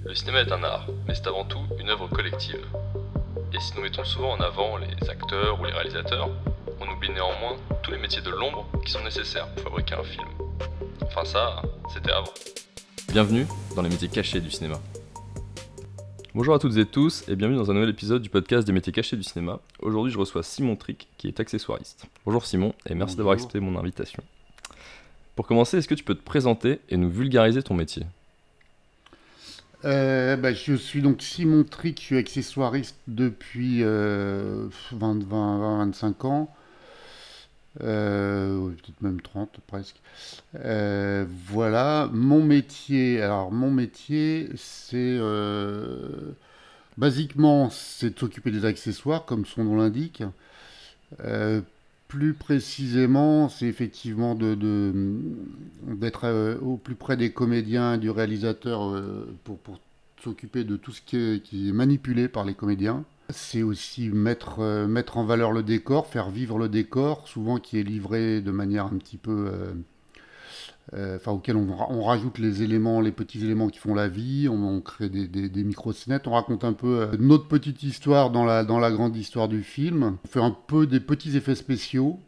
Le cinéma est un art, mais c'est avant tout une œuvre collective. Et si nous mettons souvent en avant les acteurs ou les réalisateurs, on oublie néanmoins tous les métiers de l'ombre qui sont nécessaires pour fabriquer un film. Enfin ça, c'était avant. Bienvenue dans les métiers cachés du cinéma. Bonjour à toutes et tous et bienvenue dans un nouvel épisode du podcast des métiers cachés du cinéma. Aujourd'hui je reçois Simon Trick qui est accessoiriste. Bonjour Simon et merci d'avoir accepté mon invitation. Pour commencer, est-ce que tu peux te présenter et nous vulgariser ton métier ? Je suis donc Simon Trick, je suis accessoiriste depuis 20-25 ans, peut-être même 30 presque. Voilà, mon métier c'est basiquement c'est de s'occuper des accessoires comme son nom l'indique. Euh, Plus précisément, c'est effectivement d'être au plus près des comédiens et du réalisateur pour s'occuper de tout ce qui est manipulé par les comédiens. C'est aussi mettre en valeur le décor, faire vivre le décor, souvent qui est livré de manière un petit peu auquel on rajoute les éléments, les petits éléments qui font la vie, on crée des micro-scénettes, on raconte un peu notre petite histoire dans la grande histoire du film. On fait un peu des petits effets spéciaux.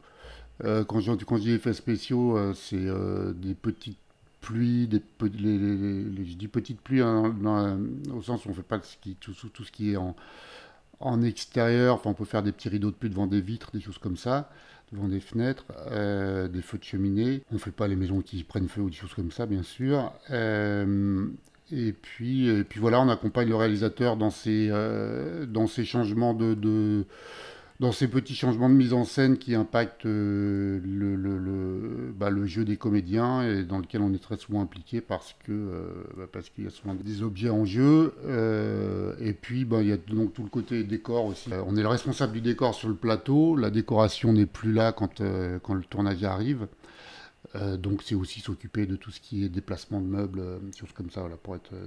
Quand je dis effets spéciaux, c'est des petites pluies, je dis petites pluies hein, au sens où on fait pas tout ce qui est en extérieur. Enfin, on peut faire des petits rideaux de pluie devant des vitres, des choses comme ça, devant des fenêtres, des feux de cheminée. On ne fait pas les maisons qui prennent feu ou des choses comme ça, bien sûr. Et puis voilà, on accompagne le réalisateur dans ces changements dans ces petits changements de mise en scène qui impactent le jeu des comédiens et dans lequel on est très souvent impliqué parce qu'il y a souvent des objets en jeu. Et puis il y a donc tout le côté décor aussi. On est le responsable du décor sur le plateau. La décoration n'est plus là quand le tournage arrive. Donc c'est aussi s'occuper de tout ce qui est déplacement de meubles, choses comme ça, voilà,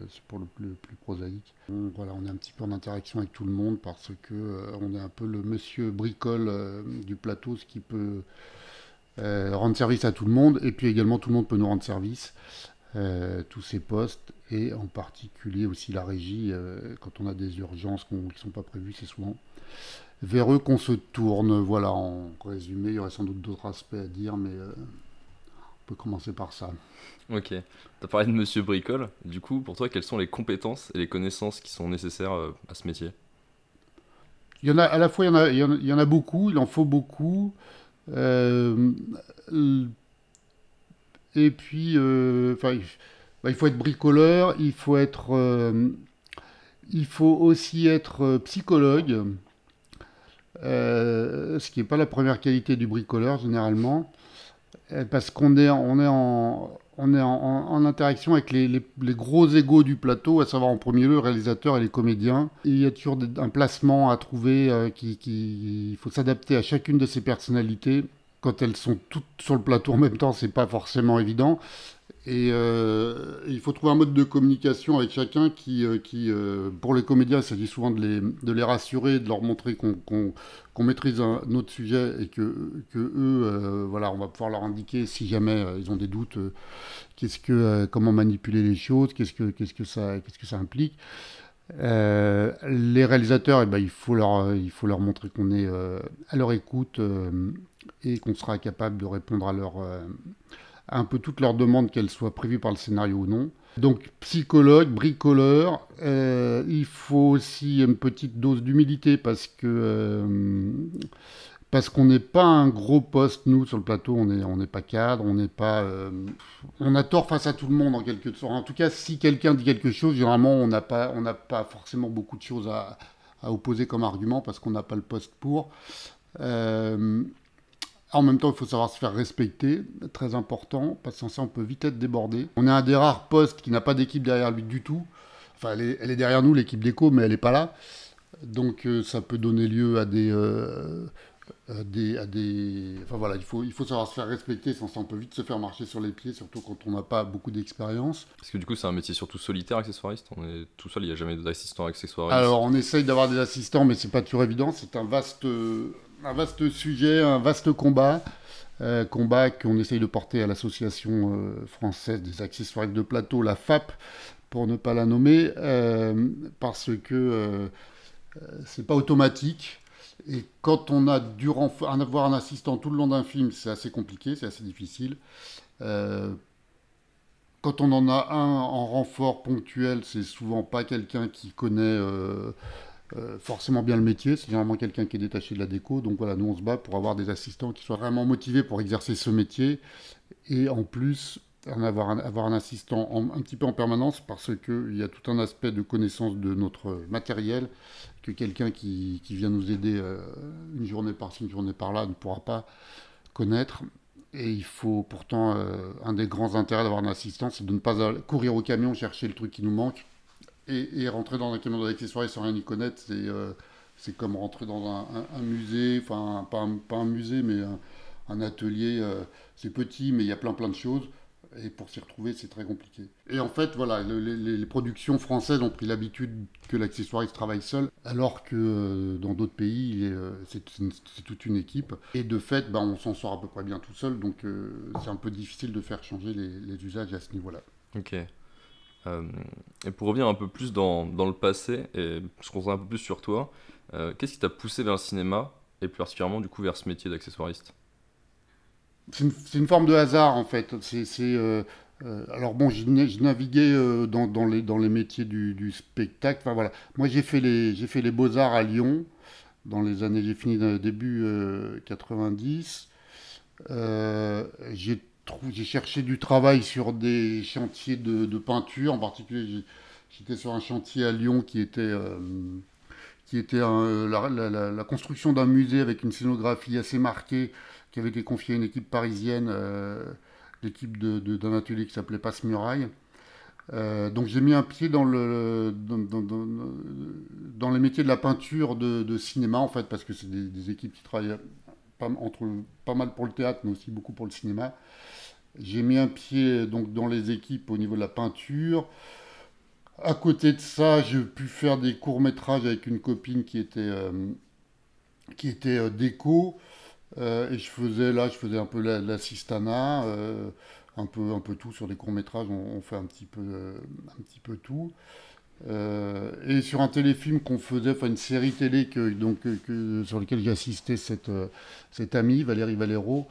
c'est pour le plus prosaïque. Voilà, on est un petit peu en interaction avec tout le monde parce que on est un peu le monsieur bricole du plateau, ce qui peut rendre service à tout le monde, et puis également tout le monde peut nous rendre service, tous ces postes, et en particulier aussi la régie, quand on a des urgences qui ne sont pas prévues, c'est souvent vers eux qu'on se tourne. Voilà, en résumé, il y aurait sans doute d'autres aspects à dire, mais... on peut commencer par ça. Ok, t'as parlé de Monsieur Bricole, du coup pour toi quelles sont les compétences et les connaissances qui sont nécessaires à ce métier ? Il y en a, à la fois, il y en a beaucoup, il en faut beaucoup. Euh, et puis, il faut être bricoleur, il faut aussi être psychologue, ce qui n'est pas la première qualité du bricoleur généralement. Parce qu'on est en interaction avec les gros égos du plateau, à savoir en premier lieu le réalisateur et les comédiens. Et il y a toujours un placement à trouver, il faut s'adapter à chacune de ces personnalités. Quand elles sont toutes sur le plateau en même temps, c'est pas forcément évident. Et il faut trouver un mode de communication avec chacun pour les comédiens, il s'agit souvent de les rassurer, de leur montrer qu'on maîtrise un autre sujet et que eux, voilà, on va pouvoir leur indiquer si jamais ils ont des doutes, comment manipuler les choses, qu'est-ce que ça implique. Les réalisateurs, il faut leur montrer qu'on est à leur écoute et qu'on sera capable de répondre à un peu toutes leurs demandes, qu'elles soient prévues par le scénario ou non. Donc psychologue, bricoleur, il faut aussi une petite dose d'humilité parce qu'on n'est pas un gros poste, nous, sur le plateau, on n'est pas cadre, on a tort face à tout le monde en quelque sorte. En tout cas, si quelqu'un dit quelque chose, généralement, on n'a pas forcément beaucoup de choses à opposer comme argument parce qu'on n'a pas le poste pour. En même temps, il faut savoir se faire respecter, très important, parce que sans ça, on peut vite être débordé. On est un des rares postes qui n'a pas d'équipe derrière lui du tout. Enfin, elle est derrière nous, l'équipe d'éco, mais elle n'est pas là. Donc, ça peut donner lieu à Enfin voilà, il faut savoir se faire respecter, sans ça, on peut vite se faire marcher sur les pieds, surtout quand on n'a pas beaucoup d'expérience. Parce que du coup c'est un métier surtout solitaire accessoiriste, on est tout seul, il n'y a jamais d'assistant accessoiriste. Alors, on essaye d'avoir des assistants, mais c'est pas toujours évident. C'est un vaste sujet, un vaste combat. Combat qu'on essaye de porter à l'association française des accessoiristes de plateau, la FAP, pour ne pas la nommer, parce que c'est pas automatique. Et quand on a dû avoir un assistant tout le long d'un film, c'est assez compliqué, c'est assez difficile. Euh, Quand on en a un en renfort ponctuel, c'est souvent pas quelqu'un qui connaît forcément bien le métier, c'est généralement quelqu'un qui est détaché de la déco. Donc voilà, nous on se bat pour avoir des assistants qui soient vraiment motivés pour exercer ce métier et en plus avoir un assistant un petit peu en permanence parce qu'il y a tout un aspect de connaissance de notre matériel que quelqu'un qui vient nous aider une journée par-ci, une journée par-là ne pourra pas connaître. Et il faut pourtant, un des grands intérêts d'avoir un assistant, c'est de ne pas courir au camion chercher le truc qui nous manque et rentrer dans un camion d'accessoires sans rien y connaître. C'est comme rentrer dans un musée, enfin pas un musée, mais un atelier. C'est petit, mais il y a plein de choses. Et pour s'y retrouver, c'est très compliqué. Et en fait, voilà, les productions françaises ont pris l'habitude que l'accessoiriste travaille seul, alors que dans d'autres pays, c'est toute une équipe. Et de fait, bah, on s'en sort à peu près bien tout seul, donc c'est un peu difficile de faire changer les usages à ce niveau-là. Ok. Et pour revenir un peu plus dans le passé, et se concentrer un peu plus sur toi, qu'est-ce qui t'a poussé vers le cinéma, et plus particulièrement du coup vers ce métier d'accessoiriste? C'est une forme de hasard en fait. Alors bon, j'ai navigué dans les métiers du spectacle. Enfin voilà, moi j'ai fait les Beaux-Arts à Lyon dans les années, j'ai fini dans le début 90. J'ai cherché du travail sur des chantiers de peinture. En particulier, j'étais sur un chantier à Lyon qui était la construction d'un musée avec une scénographie assez marquée qui avait été confiée à une équipe parisienne, l'équipe d'un atelier qui s'appelait Passe-Muraille. Donc j'ai mis un pied dans les métiers de la peinture de cinéma en fait parce que c'est des équipes qui travaillent pas mal pour le théâtre mais aussi beaucoup pour le cinéma. J'ai mis un pied donc dans les équipes au niveau de la peinture. À côté de ça, j'ai pu faire des courts-métrages avec une copine qui était déco. Et je faisais un peu l'assistanat, un peu tout sur des courts-métrages, on fait un petit peu tout. Et sur un téléfilm qu'on faisait, enfin une série télé sur laquelle j'ai assisté cette amie, Valérie Valero,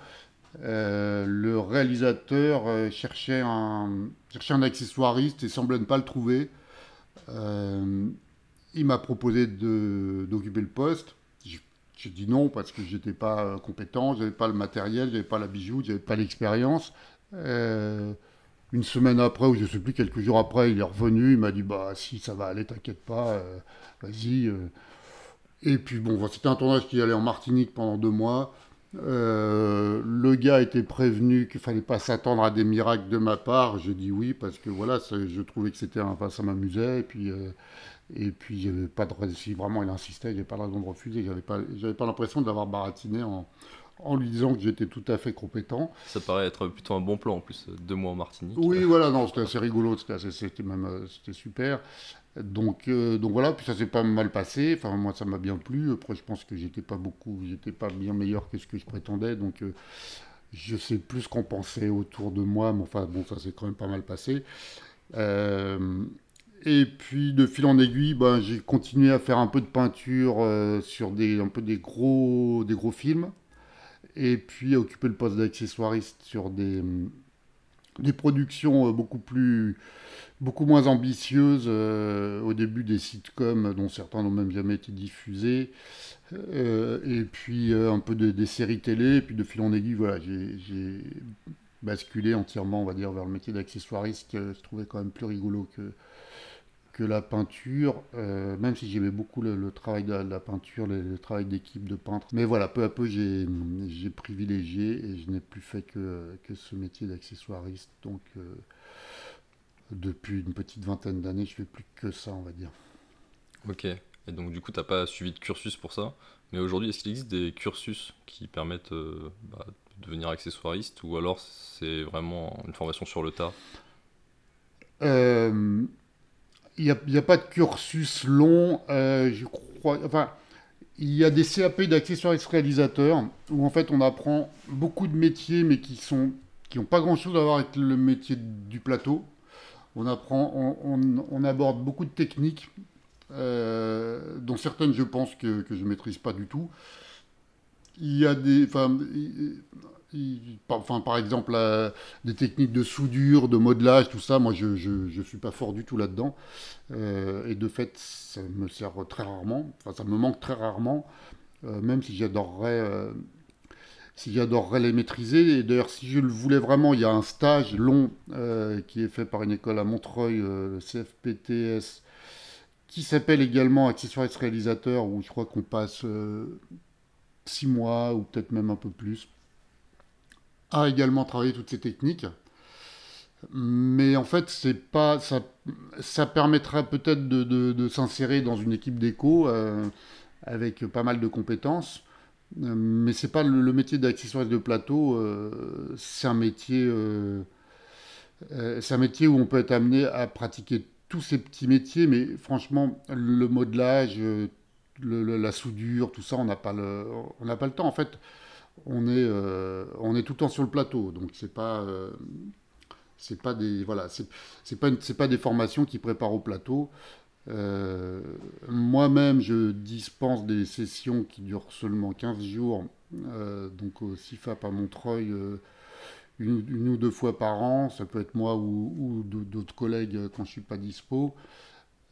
le réalisateur cherchait un accessoiriste et semblait ne pas le trouver. Euh, il m'a proposé d'occuper le poste. J'ai dit non parce que j'étais pas compétent, j'avais pas le matériel, j'avais pas la bijou, j'avais pas l'expérience. Euh, une semaine après, ou je sais plus, quelques jours après, il est revenu, il m'a dit bah si ça va aller, t'inquiète pas, vas-y. Et puis bon, c'était un tournage qui allait en Martinique pendant 2 mois. Le gars était prévenu qu'il fallait pas s'attendre à des miracles de ma part. J'ai dit oui parce que voilà, je trouvais que enfin, ça m'amusait et puis j'avais pas de si vraiment il insistait, j'avais pas de raison de refuser. J'avais pas l'impression d'avoir baratiné en lui disant que j'étais tout à fait compétent. Ça paraît être plutôt un bon plan en plus, 2 mois en Martinique. Oui, voilà, non, c'était assez rigolo, c'était super. Donc voilà, puis ça s'est pas mal passé. Enfin, moi, ça m'a bien plu. Après, je pense que j'étais pas bien meilleur que ce que je prétendais. Donc, je sais plus ce qu'on pensait autour de moi, mais enfin, bon, ça s'est quand même pas mal passé. Euh, et puis, de fil en aiguille, ben, j'ai continué à faire un peu de peinture sur un peu des gros films. Et puis, à occuper le poste d'accessoiriste sur des productions beaucoup moins ambitieuses, au début des sitcoms dont certains n'ont même jamais été diffusés, et puis un peu des séries télé, et puis de fil en aiguille, voilà, j'ai basculé entièrement, on va dire, vers le métier d'accessoiriste, que je trouvais quand même plus rigolo que la peinture, même si j'aimais beaucoup le travail de la peinture, le travail d'équipe de peintre. Mais voilà, peu à peu, j'ai privilégié et je n'ai plus fait que ce métier d'accessoiriste. Donc, depuis une petite vingtaine d'années, je fais plus que ça, on va dire. Ok. Et donc du coup, t'as pas suivi de cursus pour ça. Mais aujourd'hui, est-ce qu'il existe des cursus qui permettent de devenir accessoiriste ou alors c'est vraiment une formation sur le tas? Euh, il y a pas de cursus long, je crois. Enfin, il y a des CAP d'accessoires réalisateurs où en fait on apprend beaucoup de métiers mais qui n'ont pas grand-chose à voir avec le métier du plateau. On apprend, on aborde beaucoup de techniques, dont certaines je pense que je maîtrise pas du tout. Il y a des, enfin, par exemple, des techniques de soudure, de modelage, tout ça, moi je suis pas fort du tout là-dedans. Et de fait, ça me sert très rarement, enfin ça me manque très rarement, même si j'adorerais les maîtriser. Et d'ailleurs, si je le voulais vraiment, il y a un stage long qui est fait par une école à Montreuil, le CFPTS, qui s'appelle également accessoiriste réalisateur, où je crois qu'on passe 6 mois ou peut-être même un peu plus, à également travailler toutes ces techniques. Mais en fait, c'est pas, ça permettra peut-être de s'insérer dans une équipe d'éco avec pas mal de compétences. Mais c'est pas le métier d'accessoiriste de plateau. C'est un métier où on peut être amené à pratiquer tous ces petits métiers. Mais franchement, le modelage, la soudure, tout ça, on n'a pas le temps. En fait, on est tout le temps sur le plateau. Donc c'est pas des, voilà, c'est pas des formations qui préparent au plateau. Euh, Moi-même, je dispense des sessions qui durent seulement 15 jours, donc au CIFAP à Montreuil, une ou deux fois par an. Ça peut être moi ou d'autres collègues quand je suis pas dispo.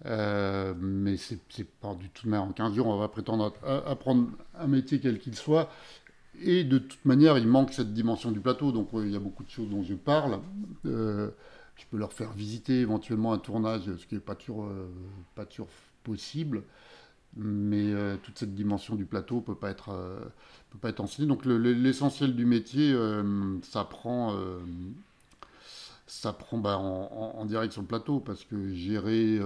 Mais c'est pas du tout. Mais en 15 jours, on va prétendre apprendre un métier quel qu'il soit. Et de toute manière, il manque cette dimension du plateau. Donc, il y a beaucoup de choses dont je parle. Euh, je peux leur faire visiter éventuellement un tournage, ce qui n'est pas toujours possible. Mais toute cette dimension du plateau ne peut pas être enseignée. Donc, l'essentiel du métier, ça prend bah, en direct sur le plateau. Parce que gérer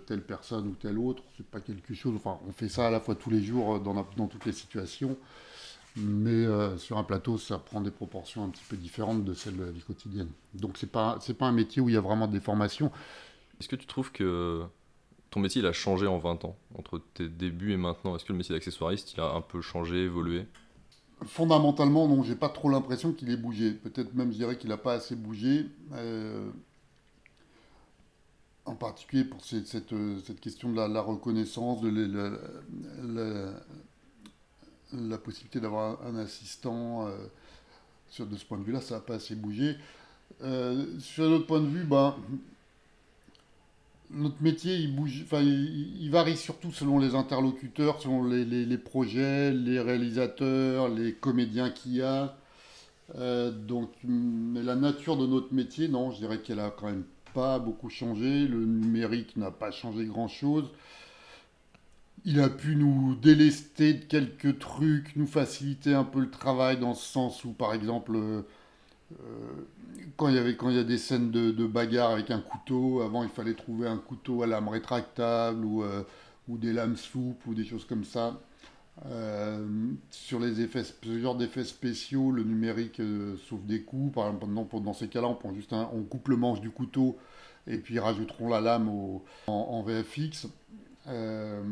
telle personne ou telle autre, c'est pas quelque chose. Enfin, on fait ça à la fois tous les jours dans toutes les situations. Mais sur un plateau, ça prend des proportions un petit peu différentes de celles de la vie quotidienne. Donc c'est pas un métier où il y a vraiment des formations. Est-ce que tu trouves que ton métier il a changé en 20 ans, entre tes débuts et maintenant? Est-ce que le métier d'accessoiriste il a un peu changé, évolué? Fondamentalement, non, j'ai pas trop l'impression qu'il ait bougé. Peut-être même, je dirais qu'il n'a pas assez bougé. En particulier pour cette question de la reconnaissance, la- la possibilité d'avoir un assistant. De ce point de vue-là, ça n'a pas assez bougé. Sur un autre point de vue, ben, notre métier, il bouge, enfin, il varie surtout selon les interlocuteurs, selon les projets, les réalisateurs, les comédiens qu'il y a. Donc, mais la nature de notre métier, non, je dirais qu'elle a quand même pas beaucoup changé. Le numérique n'a pas changé grand-chose. Il a pu nous délester de quelques trucs, nous faciliter un peu le travail dans ce sens où, par exemple, quand il y a des scènes de bagarre avec un couteau, avant il fallait trouver un couteau à lame rétractable ou des lames souples ou des choses comme ça. Sur les effets, ce genre d'effets spéciaux, le numérique sauve des coûts. Par exemple, dans ces cas-là, on coupe le manche du couteau et puis rajouteront la lame en VFX. Euh,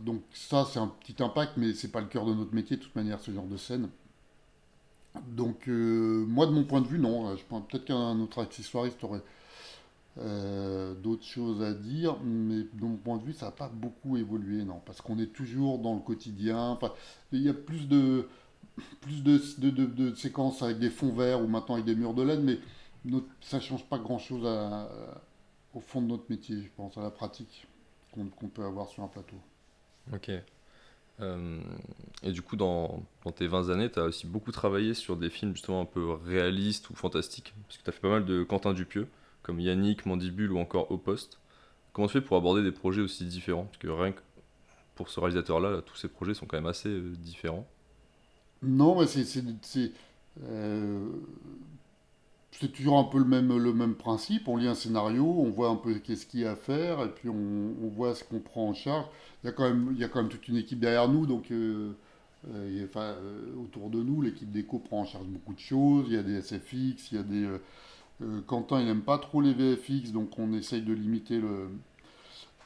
donc ça, c'est un petit impact, mais c'est pas le cœur de notre métier de toute manière, ce genre de scène. Donc moi, de mon point de vue, non. Je pense peut-être qu'un autre accessoiriste aurait d'autres choses à dire, mais de mon point de vue, ça n'a pas beaucoup évolué, non, parce qu'on est toujours dans le quotidien. Enfin, il y a plus de séquences avec des fonds verts ou maintenant avec des murs de LED, mais ça change pas grand-chose au fond de notre métier, je pense, à la pratique qu'on peut avoir sur un plateau. Ok. Euh, et du coup, dans tes 20 années, tu as aussi beaucoup travaillé sur des films justement un peu réalistes ou fantastiques. Parce que tu as fait pas mal de Quentin Dupieux, comme Yannick, Mandibule ou encore Au Poste. Comment tu fais pour aborder des projets aussi différents? Parce que rien que pour ce réalisateur-là, là, tous ces projets sont quand même assez différents. Non, mais euh, c'est toujours un peu le même principe. On lit un scénario, on voit un peu qu'est-ce qu'il y a à faire, et puis on voit ce qu'on prend en charge. Il y a quand même toute une équipe derrière nous, donc autour de nous, l'équipe d'éco prend en charge beaucoup de choses. Il y a des SFX, il y a Quentin, il n'aime pas trop les VFX, donc on essaye de limiter le,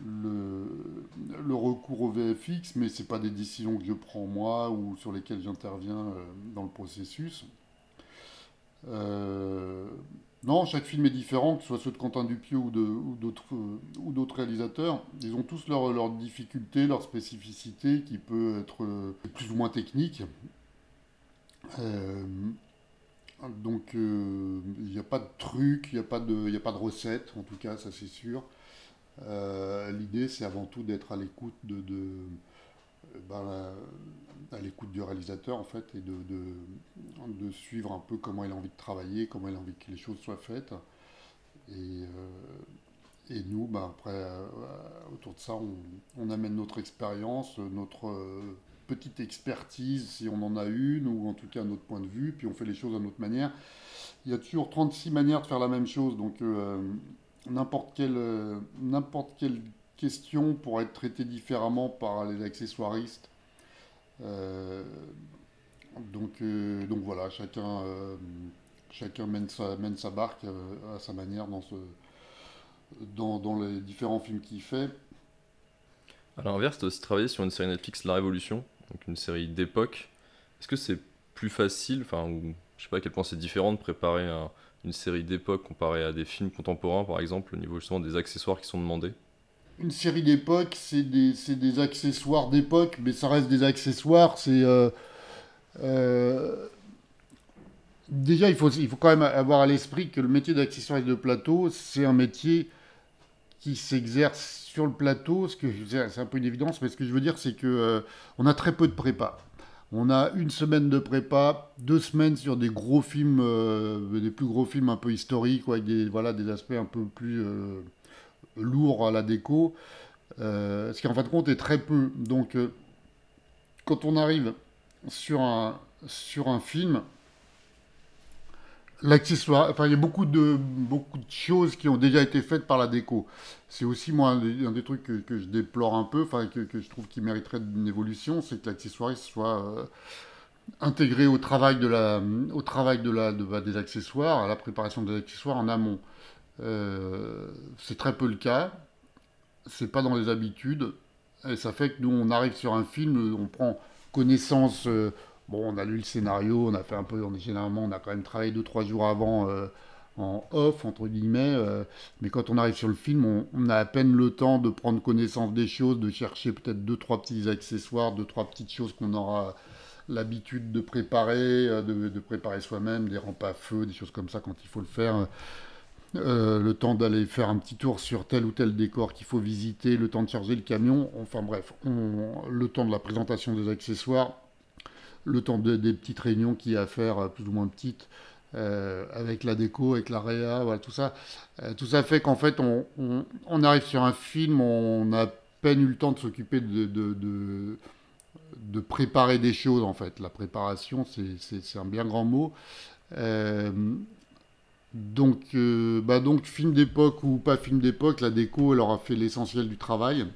le recours au VFX, mais c'est pas des décisions que je prends moi ou sur lesquelles j'interviens dans le processus. Euh, Non, chaque film est différent, que ce soit ceux de Quentin Dupieux ou d'autres réalisateurs. Ils ont tous leurs difficultés, leurs spécificités, qui peut être plus ou moins techniques. Euh, il n'y a pas de truc, il y a pas de recette, en tout cas, ça c'est sûr. L'idée, c'est avant tout d'être à l'écoute ben, à l'écoute du réalisateur, en fait, et de suivre un peu comment il a envie de travailler, comment il a envie que les choses soient faites. Et, et nous, ben, après, autour de ça, on amène notre expérience, notre petite expertise, si on en a une, ou en tout cas notre point de vue, puis on fait les choses à notre manière. Il y a toujours 36 manières de faire la même chose, donc n'importe quelle question pourra être traitée différemment par les accessoiristes. Euh, donc voilà, chacun mène sa barque à sa manière dans les différents films qu'il fait. À l'inverse, tu as aussi travaillé sur une série Netflix, La Révolution, donc une série d'époque. Est-ce que c'est plus facile, enfin, ou je sais pas à quel point c'est différent de préparer une série d'époque comparée à des films contemporains, par exemple, au niveau justement des accessoires qui sont demandés? Une série d'époque, c'est des accessoires d'époque, mais ça reste des accessoires. Euh, Déjà, il faut quand même avoir à l'esprit que le métier d'accessoiriste de plateau, c'est un métier qui s'exerce sur le plateau. C'est un peu une évidence, mais ce que je veux dire, c'est que on a très peu de prépa. On a une semaine de prépa, 2 semaines sur des gros films, des plus gros films un peu historiques, ou avec voilà, des aspects un peu plus lourds à la déco. Ce qui en fin de compte est très peu. Donc, quand on arrive sur sur un film, l'accessoire, enfin, il y a beaucoup de choses qui ont déjà été faites par la déco. C'est aussi, moi, un des trucs que je déplore un peu, enfin, que je trouve qui mériterait une évolution, c'est que l'accessoiriste soit intégré au travail des accessoires, à la préparation des accessoires en amont. C'est très peu le cas, c'est pas dans les habitudes, et ça fait que nous, on arrive sur un film, on prend connaissance. Bon, on a lu le scénario, on a fait un peu, généralement, on a quand même travaillé 2 3 jours avant en off, entre guillemets. Mais quand on arrive sur le film, on a à peine le temps de prendre connaissance des choses, de chercher peut-être 2 3 petits accessoires, 2 3 petites choses qu'on aura l'habitude de préparer, de préparer soi-même, des rampes à feu, des choses comme ça quand il faut le faire. Le temps d'aller faire un petit tour sur tel ou tel décor qu'il faut visiter, le temps de charger le camion, enfin bref, le temps de la présentation des accessoires, le temps des petites réunions qu'il y a à faire, plus ou moins petites, avec la déco, avec la réa, voilà, tout ça fait qu'en fait, on arrive sur un film, on a à peine eu le temps de s'occuper de préparer des choses, en fait. La préparation, c'est un bien grand mot. Euh, donc, film d'époque ou pas film d'époque, la déco, elle aura fait l'essentiel du travail.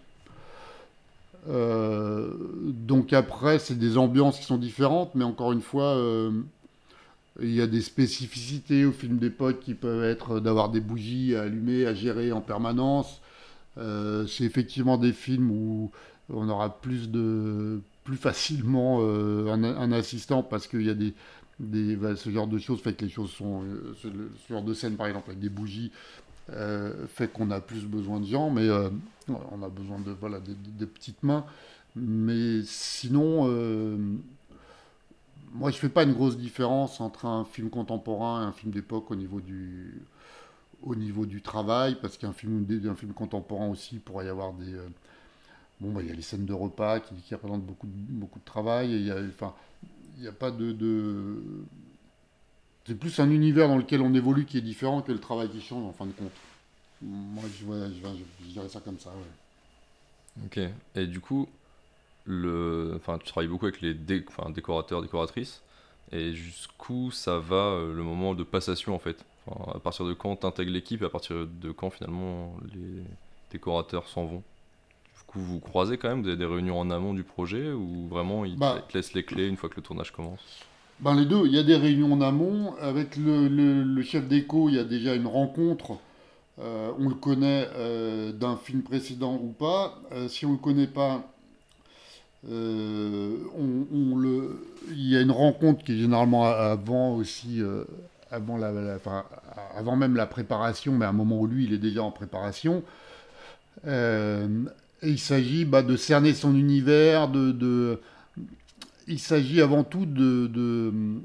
Donc après, c'est des ambiances qui sont différentes, mais encore une fois, il y a des spécificités au film d'époque qui peuvent être d'avoir des bougies à allumer, à gérer en permanence. C'est effectivement des films où on aura plus facilement un assistant parce qu'il y a ce genre de choses fait que les choses sont ce genre de scène par exemple avec des bougies fait qu'on a plus besoin de gens, mais on a besoin de voilà des petites mains. Mais sinon, moi je fais pas une grosse différence entre un film contemporain et un film d'époque au niveau du travail, parce un film contemporain aussi, il pourrait y avoir bon, bah, il y a les scènes de repas qui représentent beaucoup de travail, et enfin, il n'y a pas c'est plus un univers dans lequel on évolue qui est différent que le travail qui change en fin de compte. Moi, je dirais ça comme ça, ouais. Ok. Et du coup, enfin, tu travailles beaucoup avec les enfin, décorateurs, décoratrices. Et jusqu'où ça va le moment de passation en fait? Enfin, à partir de quand t'intègres l'équipe et à partir de quand finalement les décorateurs s'en vont? Du coup, vous croisez quand même, vous avez des réunions en amont du projet ou vraiment ils Bah, te laissent les clés une fois que le tournage commence? ben les deux, il y a des réunions en amont. Avec le chef d'éco, il y a déjà une rencontre. On le connaît d'un film précédent ou pas. Si on ne le connaît pas, il y a une rencontre qui est généralement avant aussi, enfin, avant même la préparation, mais à un moment où lui, il est déjà en préparation. Et il s'agit de cerner son univers, il s'agit avant tout de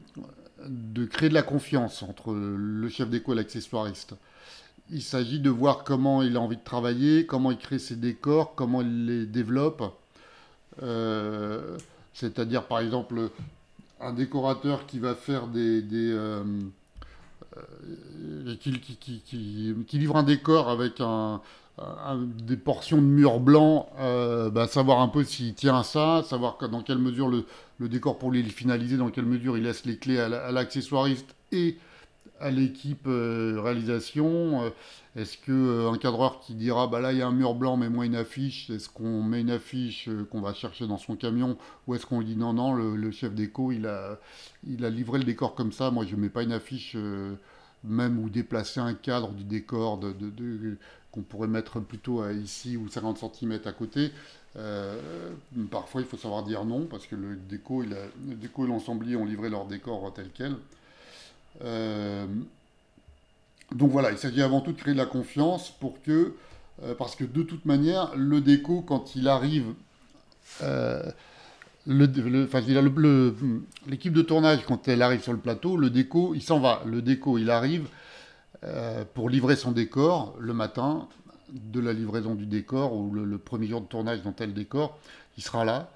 créer de la confiance entre le chef déco et l'accessoiriste. Il s'agit de voir comment il a envie de travailler, comment il crée ses décors, comment il les développe. Euh, C'est-à-dire, par exemple, un décorateur qui va faire qui livre un décor avec des portions de mur blanc, savoir un peu s'il tient à ça, savoir dans quelle mesure le décor pour lui est finalisé, dans quelle mesure il laisse les clés à l'accessoiriste et à l'équipe réalisation. Est-ce que un cadreur qui dira bah là il y a un mur blanc, mets-moi une affiche, est-ce qu'on met une affiche qu'on va chercher dans son camion, ou est-ce qu'on lui dit non non, le chef déco il a livré le décor comme ça, moi je mets pas une affiche, même, ou déplacer un cadre du décor qu'on pourrait mettre plutôt ici ou 50 cm à côté. Euh, Parfois il faut savoir dire non parce que le déco et l'ensemblier ont livré leur décor tel quel. Euh, donc voilà, il s'agit avant tout de créer de la confiance parce que de toute manière, le déco, quand il arrive, euh, enfin, l'équipe de tournage, quand elle arrive sur le plateau, le déco, il s'en va. Le déco, il arrive pour livrer son décor le matin de la livraison du décor ou le premier jour de tournage dans tel décor, il sera là.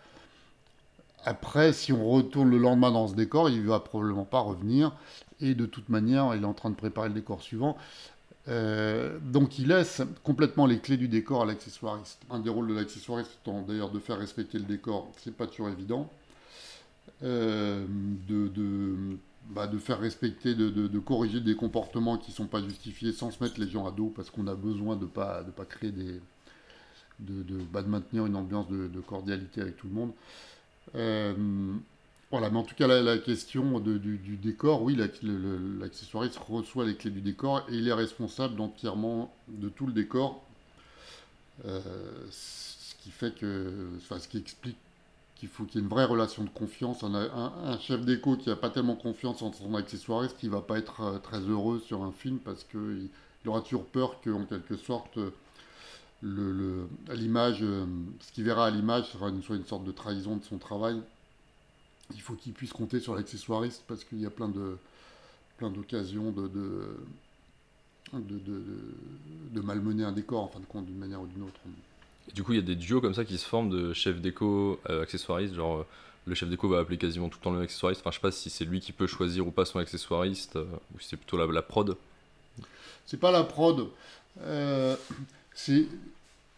Après, si on retourne le lendemain dans ce décor, il ne va probablement pas revenir. Et de toute manière, il est en train de préparer le décor suivant. Donc il laisse complètement les clés du décor à l'accessoiriste. Un des rôles de l'accessoiriste étant d'ailleurs de faire respecter le décor, c'est pas toujours évident. Euh, de, de, de faire respecter, de corriger des comportements qui ne sont pas justifiés sans se mettre les gens à dos parce qu'on a besoin de pas créer de maintenir une ambiance de cordialité avec tout le monde. Euh, voilà, mais en tout cas, la question du décor, oui, l'accessoiriste reçoit les clés du décor et il est responsable entièrement de tout le décor, ce qui fait enfin, ce qui explique qu'il faut qu'il y ait une vraie relation de confiance. Un chef déco qui n'a pas tellement confiance en son accessoiriste, qui ne va pas être très heureux sur un film parce qu'il aura toujours peur qu'en quelque sorte, à l'image, ce qu'il verra à l'image soit une sorte de trahison de son travail. Il faut qu'il puisse compter sur l'accessoiriste parce qu'il y a plein d'occasions de malmener un décor, en fin de compte, d'une manière ou d'une autre. Et du coup, il y a des duos comme ça qui se forment de chef déco accessoiriste, genre le chef déco va appeler quasiment tout le temps le même accessoiriste. Enfin, je sais pas si c'est lui qui peut choisir ou pas son accessoiriste, ou si c'est plutôt la prod. C'est pas la prod, euh, c'est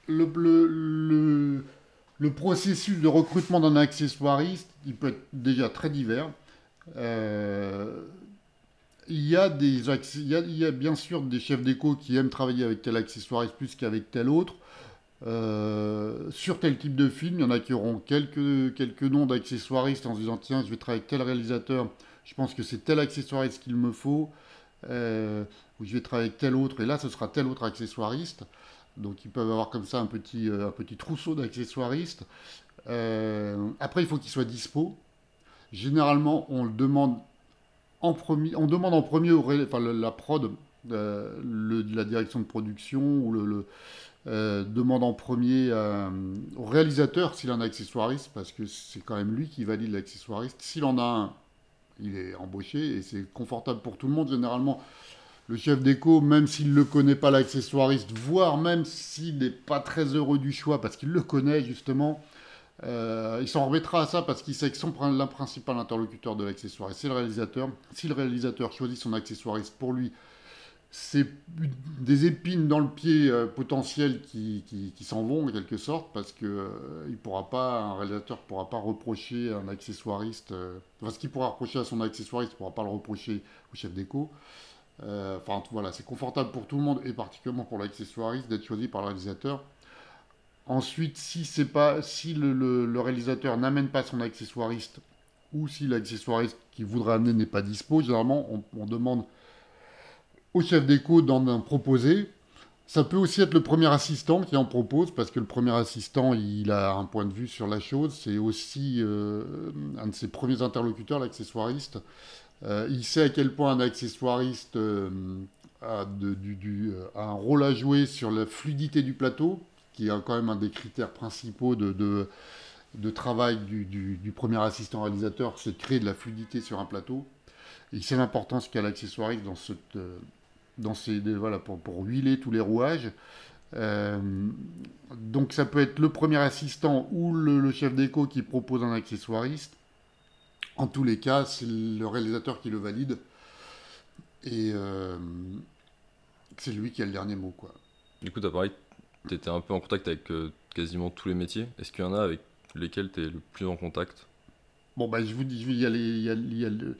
le, le, le, le processus de recrutement d'un accessoiriste, il peut être déjà très divers. Euh, il y a bien sûr des chefs déco qui aiment travailler avec tel accessoiriste plus qu'avec tel autre. Sur tel type de film, il y en a qui auront quelques noms d'accessoiristes en se disant tiens, je vais travailler avec tel réalisateur, je pense que c'est tel accessoiriste qu'il me faut, ou je vais travailler avec tel autre, et là ce sera tel autre accessoiriste. Donc ils peuvent avoir comme ça un petit trousseau d'accessoiristes. Après, il faut qu'il soit dispo. Généralement, on le demande en premier, on demande en premier enfin, la prod, la direction de production ou demande en premier au réalisateur s'il en a un accessoiriste, parce que c'est quand même lui qui valide l'accessoiriste. S'il en a un, il est embauché et c'est confortable pour tout le monde. Généralement, le chef déco, même s'il ne le connaît pas l'accessoiriste, voire même s'il n'est pas très heureux du choix, parce qu'il le connaît justement, il s'en remettra à ça parce qu'il sait que le principal interlocuteur de l'accessoiriste, c'est le réalisateur. Si le réalisateur choisit son accessoiriste pour lui, c'est des épines dans le pied potentielles qui s'en vont en quelque sorte parce que un réalisateur ne pourra pas reprocher à un accessoiriste, enfin ce qu'il pourra reprocher à son accessoiriste, il ne pourra pas le reprocher au chef déco. Enfin voilà, c'est confortable pour tout le monde et particulièrement pour l'accessoiriste d'être choisi par le réalisateur. Ensuite, si le réalisateur n'amène pas son accessoiriste ou si l'accessoiriste qu'il voudrait amener n'est pas dispo, généralement on demande au chef déco d'en proposer. Ça peut aussi être le premier assistant qui en propose, parce que le premier assistant, il a un point de vue sur la chose. C'est aussi un de ses premiers interlocuteurs, l'accessoiriste. Il sait à quel point un accessoiriste a un rôle à jouer sur la fluidité du plateau, qui est quand même un des critères principaux de travail du premier assistant réalisateur, c'est de créer de la fluidité sur un plateau. Et il sait l'importance qu'a l'accessoiriste voilà, pour huiler tous les rouages. Euh, donc ça peut être le premier assistant ou le chef d'éco qui propose un accessoiriste. En tous les cas, c'est le réalisateur qui le valide. Et c'est lui qui a le dernier mot, quoi. Du coup, t'as parlé que t'étais un peu en contact avec quasiment tous les métiers. Est-ce qu'il y en a avec lesquels t'es le plus en contact? Bon, bah, je vous dis, il y a le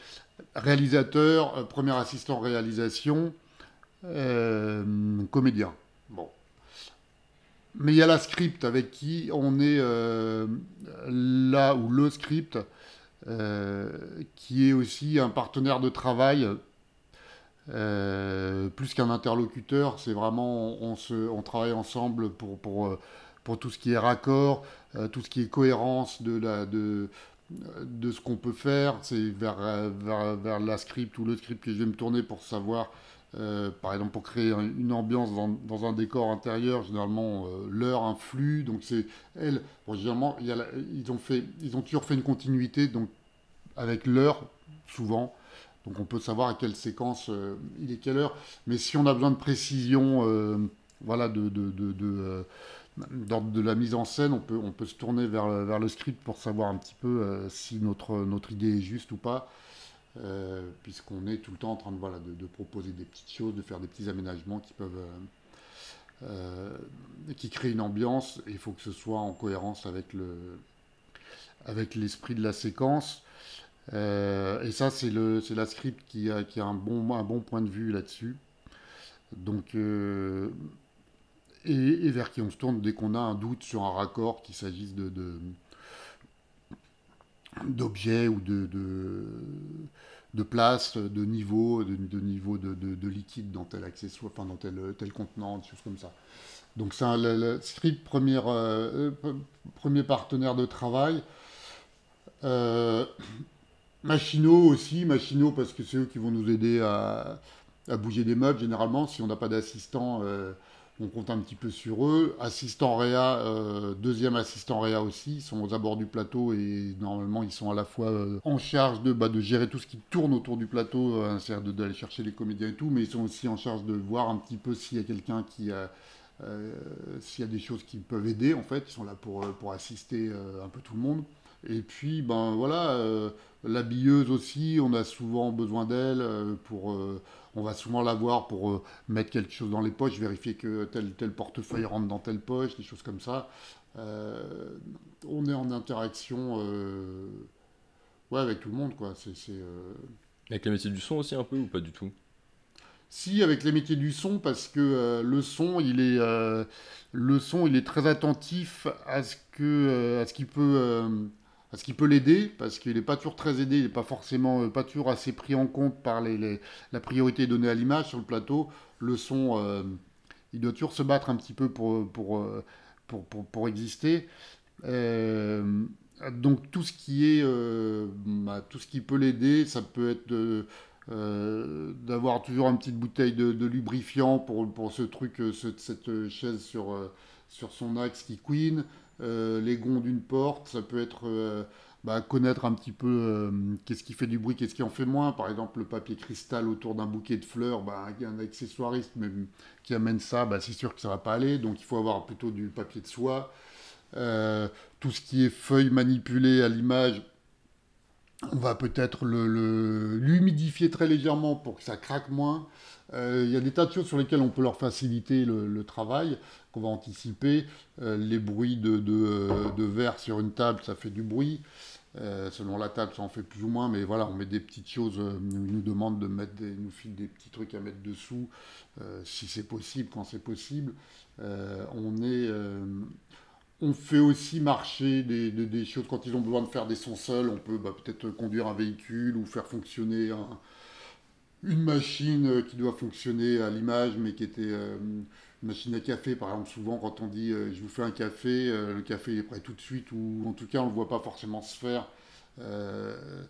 réalisateur, premier assistant réalisation, comédien. Bon. Mais il y a la script avec qui on est là, ou le script, euh, qui est aussi un partenaire de travail, plus qu'un interlocuteur. C'est vraiment, on travaille ensemble pour tout ce qui est raccord, tout ce qui est cohérence de ce qu'on peut faire. C'est vers la script ou le script que je vais me tourner pour savoir, par exemple, pour créer une ambiance dans un décor intérieur. Généralement, l'heure influe. Donc c'est elle. Bon, généralement, ils ont toujours fait une continuité. Donc avec l'heure, souvent. Donc on peut savoir à quelle séquence il est quelle heure. Mais si on a besoin de précision, voilà, d'ordre de la mise en scène, on peut se tourner vers le script pour savoir un petit peu si notre idée est juste ou pas. Puisqu'on est tout le temps en train de, voilà, de proposer des petites choses, de faire des petits aménagements qui peuvent... qui créent une ambiance, et il faut que ce soit en cohérence avec l'esprit de la séquence. Et ça, c'est la script qui a un bon point de vue là-dessus. Donc, et vers qui on se tourne dès qu'on a un doute sur un raccord, qu'il s'agisse d'objets ou de place, de niveau de liquide dans tel accessoire, enfin dans tel contenant, des choses comme ça. Donc c'est le script premier partenaire de travail. Euh, Machinaux aussi, machinaux parce que c'est eux qui vont nous aider à bouger des meubles généralement. Si on n'a pas d'assistant, on compte un petit peu sur eux. Assistant Réa, deuxième assistant Réa aussi, ils sont aux abords du plateau et normalement ils sont à la fois en charge de gérer tout ce qui tourne autour du plateau, c'est-à-dire d'aller chercher les comédiens et tout, mais ils sont aussi en charge de voir un petit peu s'il y a quelqu'un s'il y a des choses qui peuvent aider en fait. Ils sont là pour assister un peu tout le monde. Et puis, ben voilà, l'habilleuse aussi, on a souvent besoin d'elle on va souvent la voir pour mettre quelque chose dans les poches, vérifier que tel portefeuille rentre dans telle poche, des choses comme ça. Euh, on est en interaction, ouais, avec tout le monde, quoi. Avec les métiers du son aussi un peu ou pas du tout? Si, avec les métiers du son, parce que le son, il est très attentif à ce qui peut l'aider, parce qu'il n'est pas toujours très aidé, il n'est pas forcément, pas toujours assez pris en compte par la priorité donnée à l'image sur le plateau. Le son, il doit toujours se battre un petit peu pour exister. Euh, donc tout ce qui peut l'aider, ça peut être d'avoir toujours une petite bouteille de lubrifiant pour ce truc, cette chaise sur son axe qui couine. Les gonds d'une porte, ça peut être connaître un petit peu qu'est-ce qui fait du bruit, qu'est-ce qui en fait moins. Par exemple, le papier cristal autour d'un bouquet de fleurs, un accessoiriste même, qui amène ça, c'est sûr que ça va pas aller. Donc il faut avoir plutôt du papier de soie. Euh, tout ce qui est feuilles manipulées à l'image, on va peut-être l'humidifier très légèrement pour que ça craque moins. Il y a des tas de choses sur lesquelles on peut leur faciliter le travail, qu'on va anticiper. Les bruits de verre sur une table, ça fait du bruit. Selon la table, ça en fait plus ou moins, mais voilà, on met des petites choses. Ils nous demandent ils nous filent des petits trucs à mettre dessous, si c'est possible, quand c'est possible. On fait aussi marcher des choses quand ils ont besoin de faire des sons seuls. On peut peut-être conduire un véhicule ou faire fonctionner une machine qui doit fonctionner à l'image, mais qui était une machine à café. Par exemple, souvent quand on dit je vous fais un café, le café est prêt tout de suite, ou en tout cas on ne le voit pas forcément se faire. Euh,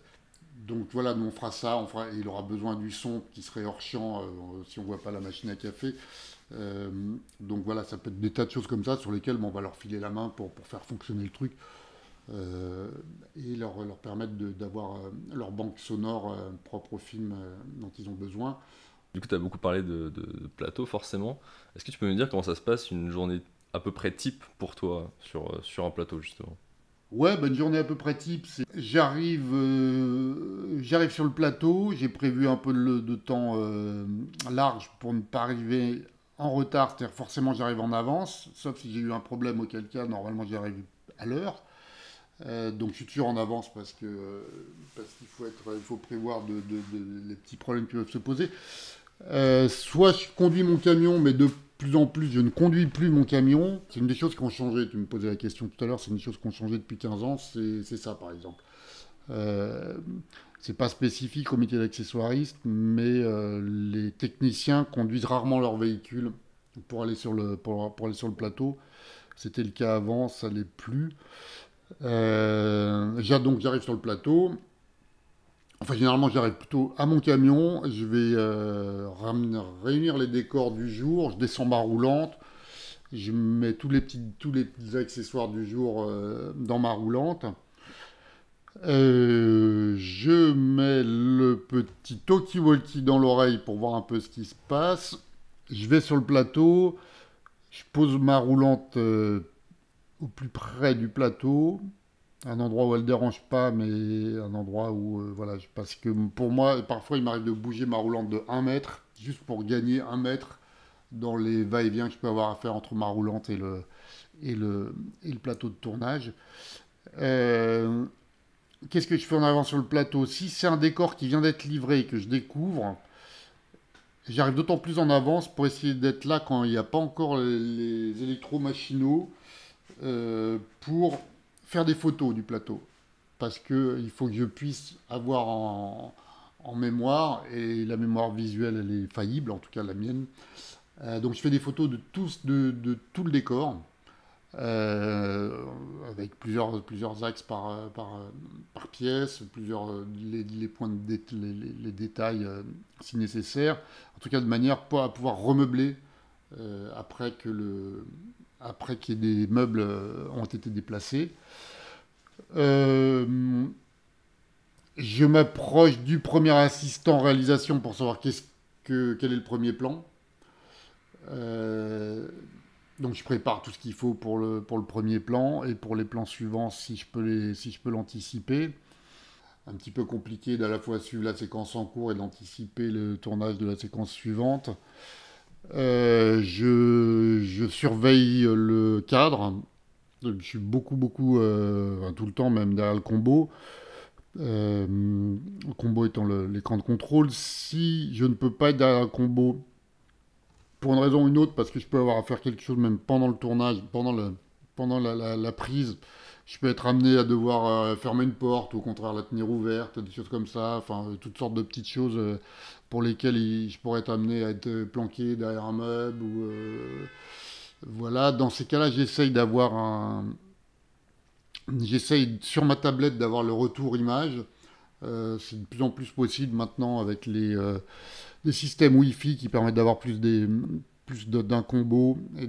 Donc voilà, nous on fera ça, il aura besoin du son qui serait hors champ si on voit pas la machine à café. Euh, donc voilà, ça peut être des tas de choses comme ça sur lesquelles on va leur filer la main pour faire fonctionner le truc euh, et leur permettre d'avoir leur banque sonore propre au film dont ils ont besoin. Du coup, tu as beaucoup parlé de plateau, forcément. Est-ce que tu peux me dire comment ça se passe une journée à peu près type pour toi sur un plateau, justement? Ouais, bonne journée à peu près type. J'arrive sur le plateau, j'ai prévu un peu de temps large pour ne pas arriver en retard, c'est-à-dire forcément j'arrive en avance, sauf si j'ai eu un problème auquel cas normalement j'arrive à l'heure. Donc je suis toujours en avance parce il faut prévoir les petits problèmes qui peuvent se poser. Soit je conduis mon camion, mais de plus en plus, je ne conduis plus mon camion. C'est une des choses qui ont changé. Tu me posais la question tout à l'heure, c'est une des choses qui ont changé depuis 15 ans. C'est ça, par exemple. Euh, c'est pas spécifique au métier d'accessoiriste, mais les techniciens conduisent rarement leur véhicule pour aller pour aller sur le plateau. C'était le cas avant, ça l'est plus. Donc j'arrive sur le plateau. Enfin, généralement, j'arrive plutôt à mon camion. Je vais réunir les décors du jour. Je descends ma roulante. Je mets tous les petits accessoires du jour dans ma roulante. Je mets le petit talkie-walkie dans l'oreille pour voir un peu ce qui se passe. Je vais sur le plateau. Je pose ma roulante au plus près du plateau. Un endroit où elle ne dérange pas, mais un endroit où, voilà, parce que pour moi, parfois il m'arrive de bouger ma roulante de 1 mètre, juste pour gagner 1 mètre dans les va-et-vient que je peux avoir à faire entre ma roulante et le plateau de tournage. Euh, Qu'est-ce que je fais en avant sur le plateau? Si c'est un décor qui vient d'être livré et que je découvre, j'arrive d'autant plus en avance pour essayer d'être là quand il n'y a pas encore les électromachinaux pour faire des photos du plateau. Parce qu'il faut que je puisse avoir en mémoire, et la mémoire visuelle, elle est faillible, en tout cas la mienne. Donc je fais des photos de tout le décor, avec plusieurs axes par pièce, les points les détails si nécessaire, en tout cas de manière à pouvoir remeubler après après qu'il y ait des meubles ont été déplacés. Euh, je m'approche du premier assistant réalisation pour savoir quel est le premier plan. Euh, donc je prépare tout ce qu'il faut pour le premier plan et pour les plans suivants si je peux l'anticiper. Un petit peu compliqué d'à la fois suivre la séquence en cours et d'anticiper le tournage de la séquence suivante. Je surveille le cadre. Je suis enfin, tout le temps même derrière le combo. Le combo étant l'écran de contrôle. Si je ne peux pas être derrière le combo, pour une raison ou une autre, parce que je peux avoir à faire quelque chose même pendant le tournage, pendant la prise, je peux être amené à devoir fermer une porte ou au contraire la tenir ouverte, des choses comme ça, enfin toutes sortes de petites choses pour lesquelles je pourrais être amené à être planqué derrière un meuble ou voilà. Dans ces cas-là, j'essaye sur ma tablette d'avoir le retour image. C'est de plus en plus possible maintenant avec des systèmes Wi-Fi qui permettent d'avoir d'un combo et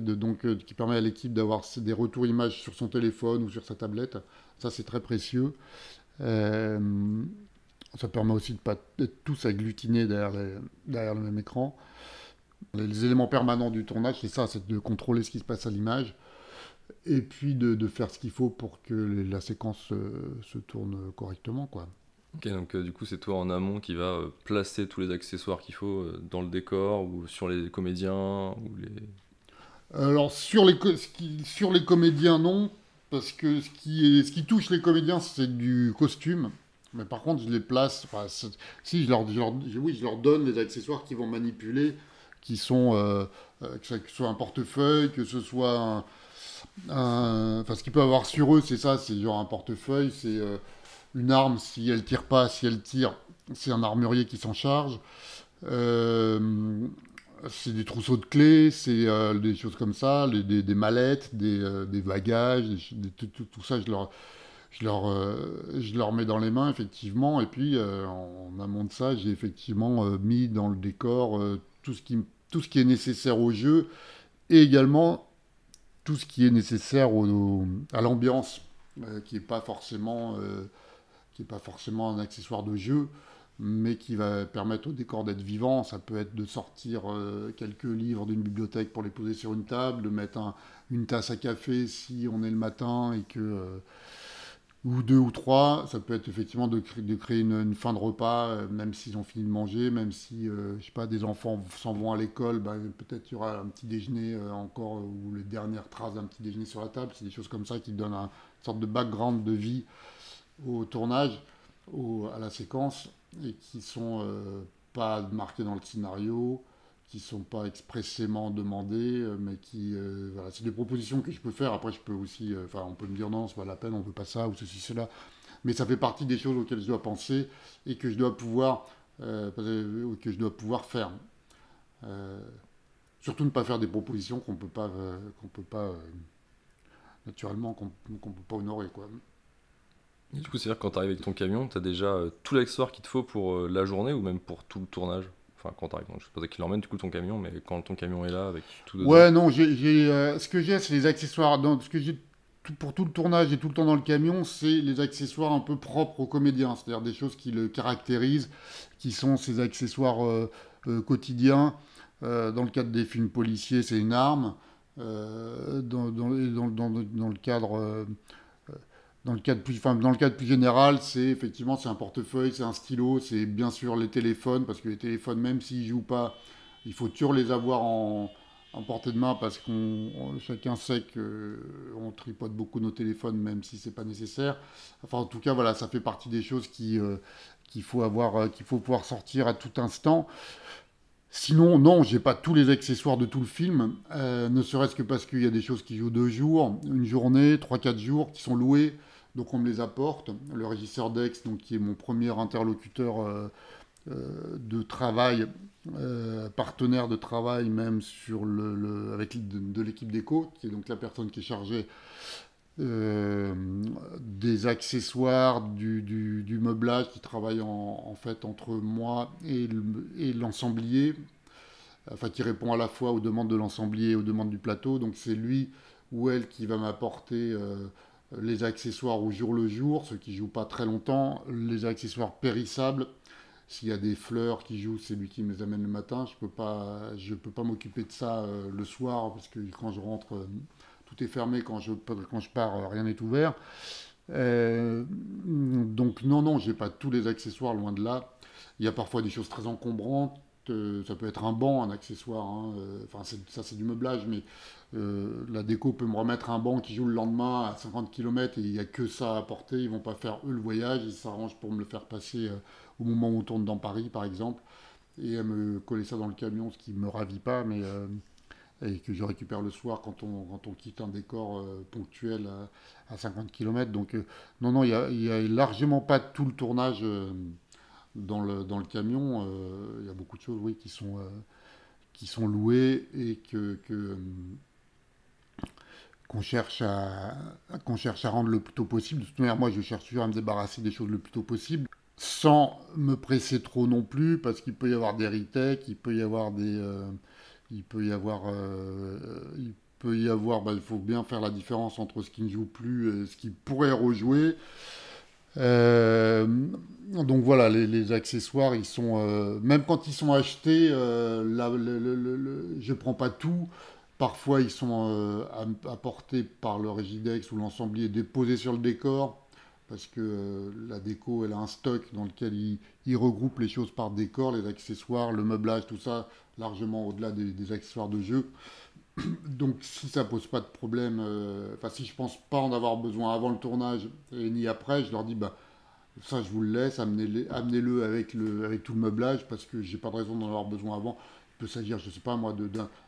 qui permet à l'équipe d'avoir des retours images sur son téléphone ou sur sa tablette. Ça, c'est très précieux. Euh, Ça permet aussi de ne pas être tous agglutinés derrière le même écran. Les éléments permanents du tournage, c'est ça, c'est de contrôler ce qui se passe à l'image et puis de faire ce qu'il faut pour que la séquence se tourne correctement, quoi. Ok, donc du coup, c'est toi en amont qui va placer tous les accessoires qu'il faut dans le décor ou sur les comédiens ou les... Alors sur les comédiens, non, parce que ce qui touche les comédiens, c'est du costume. Mais par contre, je les place. Enfin, si, oui, je leur donne les accessoires qu'ils vont manipuler, qui sont que ce soit un portefeuille, que ce soit enfin, ce qu'ils peuvent avoir sur eux, c'est ça, c'est genre un portefeuille, c'est une arme. Si elle tire pas, si elle tire, c'est un armurier qui s'en charge. Euh, c'est des trousseaux de clés, c'est des choses comme ça, des mallettes, des bagages, tout ça, je leur mets dans les mains, effectivement. Et puis, en amont de ça, j'ai effectivement mis dans le décor tout ce qui est nécessaire au jeu et également tout ce qui est nécessaire à l'ambiance, qui n'est pas forcément, qui est pas forcément un accessoire de jeu, mais qui va permettre au décor d'être vivant. Ça peut être de sortir quelques livres d'une bibliothèque pour les poser sur une table, de mettre une tasse à café si on est le matin et que ou deux ou trois. Ça peut être effectivement de créer une fin de repas, même s'ils ont fini de manger, même si, je sais pas, des enfants s'en vont à l'école, ben, peut-être il y aura un petit déjeuner encore, ou les dernières traces d'un petit déjeuner sur la table. C'est des choses comme ça qui donnent une sorte de background de vie au tournage, à la séquence, et qui sont pas marqués dans le scénario, qui sont pas expressément demandés, mais qui, voilà, c'est des propositions que je peux faire. Après, je peux aussi, enfin, on peut me dire non, c'est pas la peine, on veut pas ça ou ceci, cela. Mais ça fait partie des choses auxquelles je dois penser et que je dois pouvoir faire. Euh, Surtout ne pas faire des propositions qu'on peut pas naturellement, qu'on peut pas honorer, quoi. Et du coup, c'est-à-dire que quand tu arrives avec ton camion, tu as déjà tout l'accessoire qu'il te faut pour la journée ou même pour tout le tournage. Enfin, quand tu arrives, donc, je sais pas qui l'emmène du coup ton camion, mais quand ton camion est là avec tout dedans. Ouais, non, ce que j'ai, c'est les accessoires. Ce que j'ai pour tout le tournage et tout le temps dans le camion, c'est les accessoires un peu propres au comédien, c'est-à-dire des choses qui le caractérisent, qui sont ces accessoires quotidiens. Dans le cadre des films policiers, c'est une arme. Dans le cadre, dans le cadre plus général, c'est effectivement c'est un portefeuille, c'est un stylo, c'est bien sûr les téléphones, parce que les téléphones, même s'ils jouent pas, il faut toujours les avoir en portée de main parce chacun sait qu'on tripote beaucoup nos téléphones, même si c'est pas nécessaire. Enfin, en tout cas, voilà, ça fait partie des choses qu'il faut pouvoir sortir à tout instant. Sinon, non, j'ai pas tous les accessoires de tout le film, ne serait-ce que parce qu'il y a des choses qui jouent 2 jours, une journée, trois, quatre jours, qui sont louées, donc on me les apporte. Le régisseur Dex, donc, qui est mon premier interlocuteur de travail, partenaire de travail même avec de l'équipe d'éco, qui est donc la personne qui est chargée euh, des accessoires, du meublage, qui travaille en fait entre moi et l'ensemblier, enfin qui répond à la fois aux demandes de l'ensemblier et aux demandes du plateau. Donc c'est lui ou elle qui va m'apporter les accessoires au jour le jour, ceux qui jouent pas très longtemps, les accessoires périssables. S'il y a des fleurs qui jouent, c'est lui qui me les amène le matin. Je peux pas m'occuper de ça le soir parce que quand je rentre, tout est fermé. Quand je pars, rien n'est ouvert. Donc non, non, j'ai pas tous les accessoires, loin de là. Il y a parfois des choses très encombrantes. Ça peut être un banc, un accessoire, hein. Enfin, ça c'est du meublage, mais la déco peut me remettre un banc qui joue le lendemain à 50 km et il n'y a que ça à porter. Ils vont pas faire eux le voyage, ils s'arrangent pour me le faire passer au moment où on tourne dans Paris, par exemple, et à me coller ça dans le camion, ce qui me ravit pas, mais et que je récupère le soir quand on quitte un décor ponctuel à 50 km. Donc non, non, il y a largement pas tout le tournage dans le camion. Il y a beaucoup de choses, oui, qui sont louées et qu'on cherche à rendre le plus tôt possible. De toute manière, moi, je cherche toujours à me débarrasser des choses le plus tôt possible, sans me presser trop non plus, parce qu'il peut y avoir des retakes, il peut y avoir, bah, il faut bien faire la différence entre ce qui ne joue plus et ce qui pourrait rejouer. Euh, donc voilà, les accessoires, même quand ils sont achetés, je prends pas tout. Parfois, ils sont apportés par le Régidex ou l'ensemblier, déposés sur le décor, parce que la déco, elle a un stock dans lequel il regroupe les choses par décor, les accessoires, le meublage, tout ça, largement au-delà des accessoires de jeu. Donc si ça pose pas de problème, enfin si je pense pas en avoir besoin avant le tournage et ni après, je leur dis bah ça je vous le laisse, amenez-le avec tout le meublage parce que j'ai pas de raison d'en avoir besoin avant. Il peut s'agir, je sais pas moi,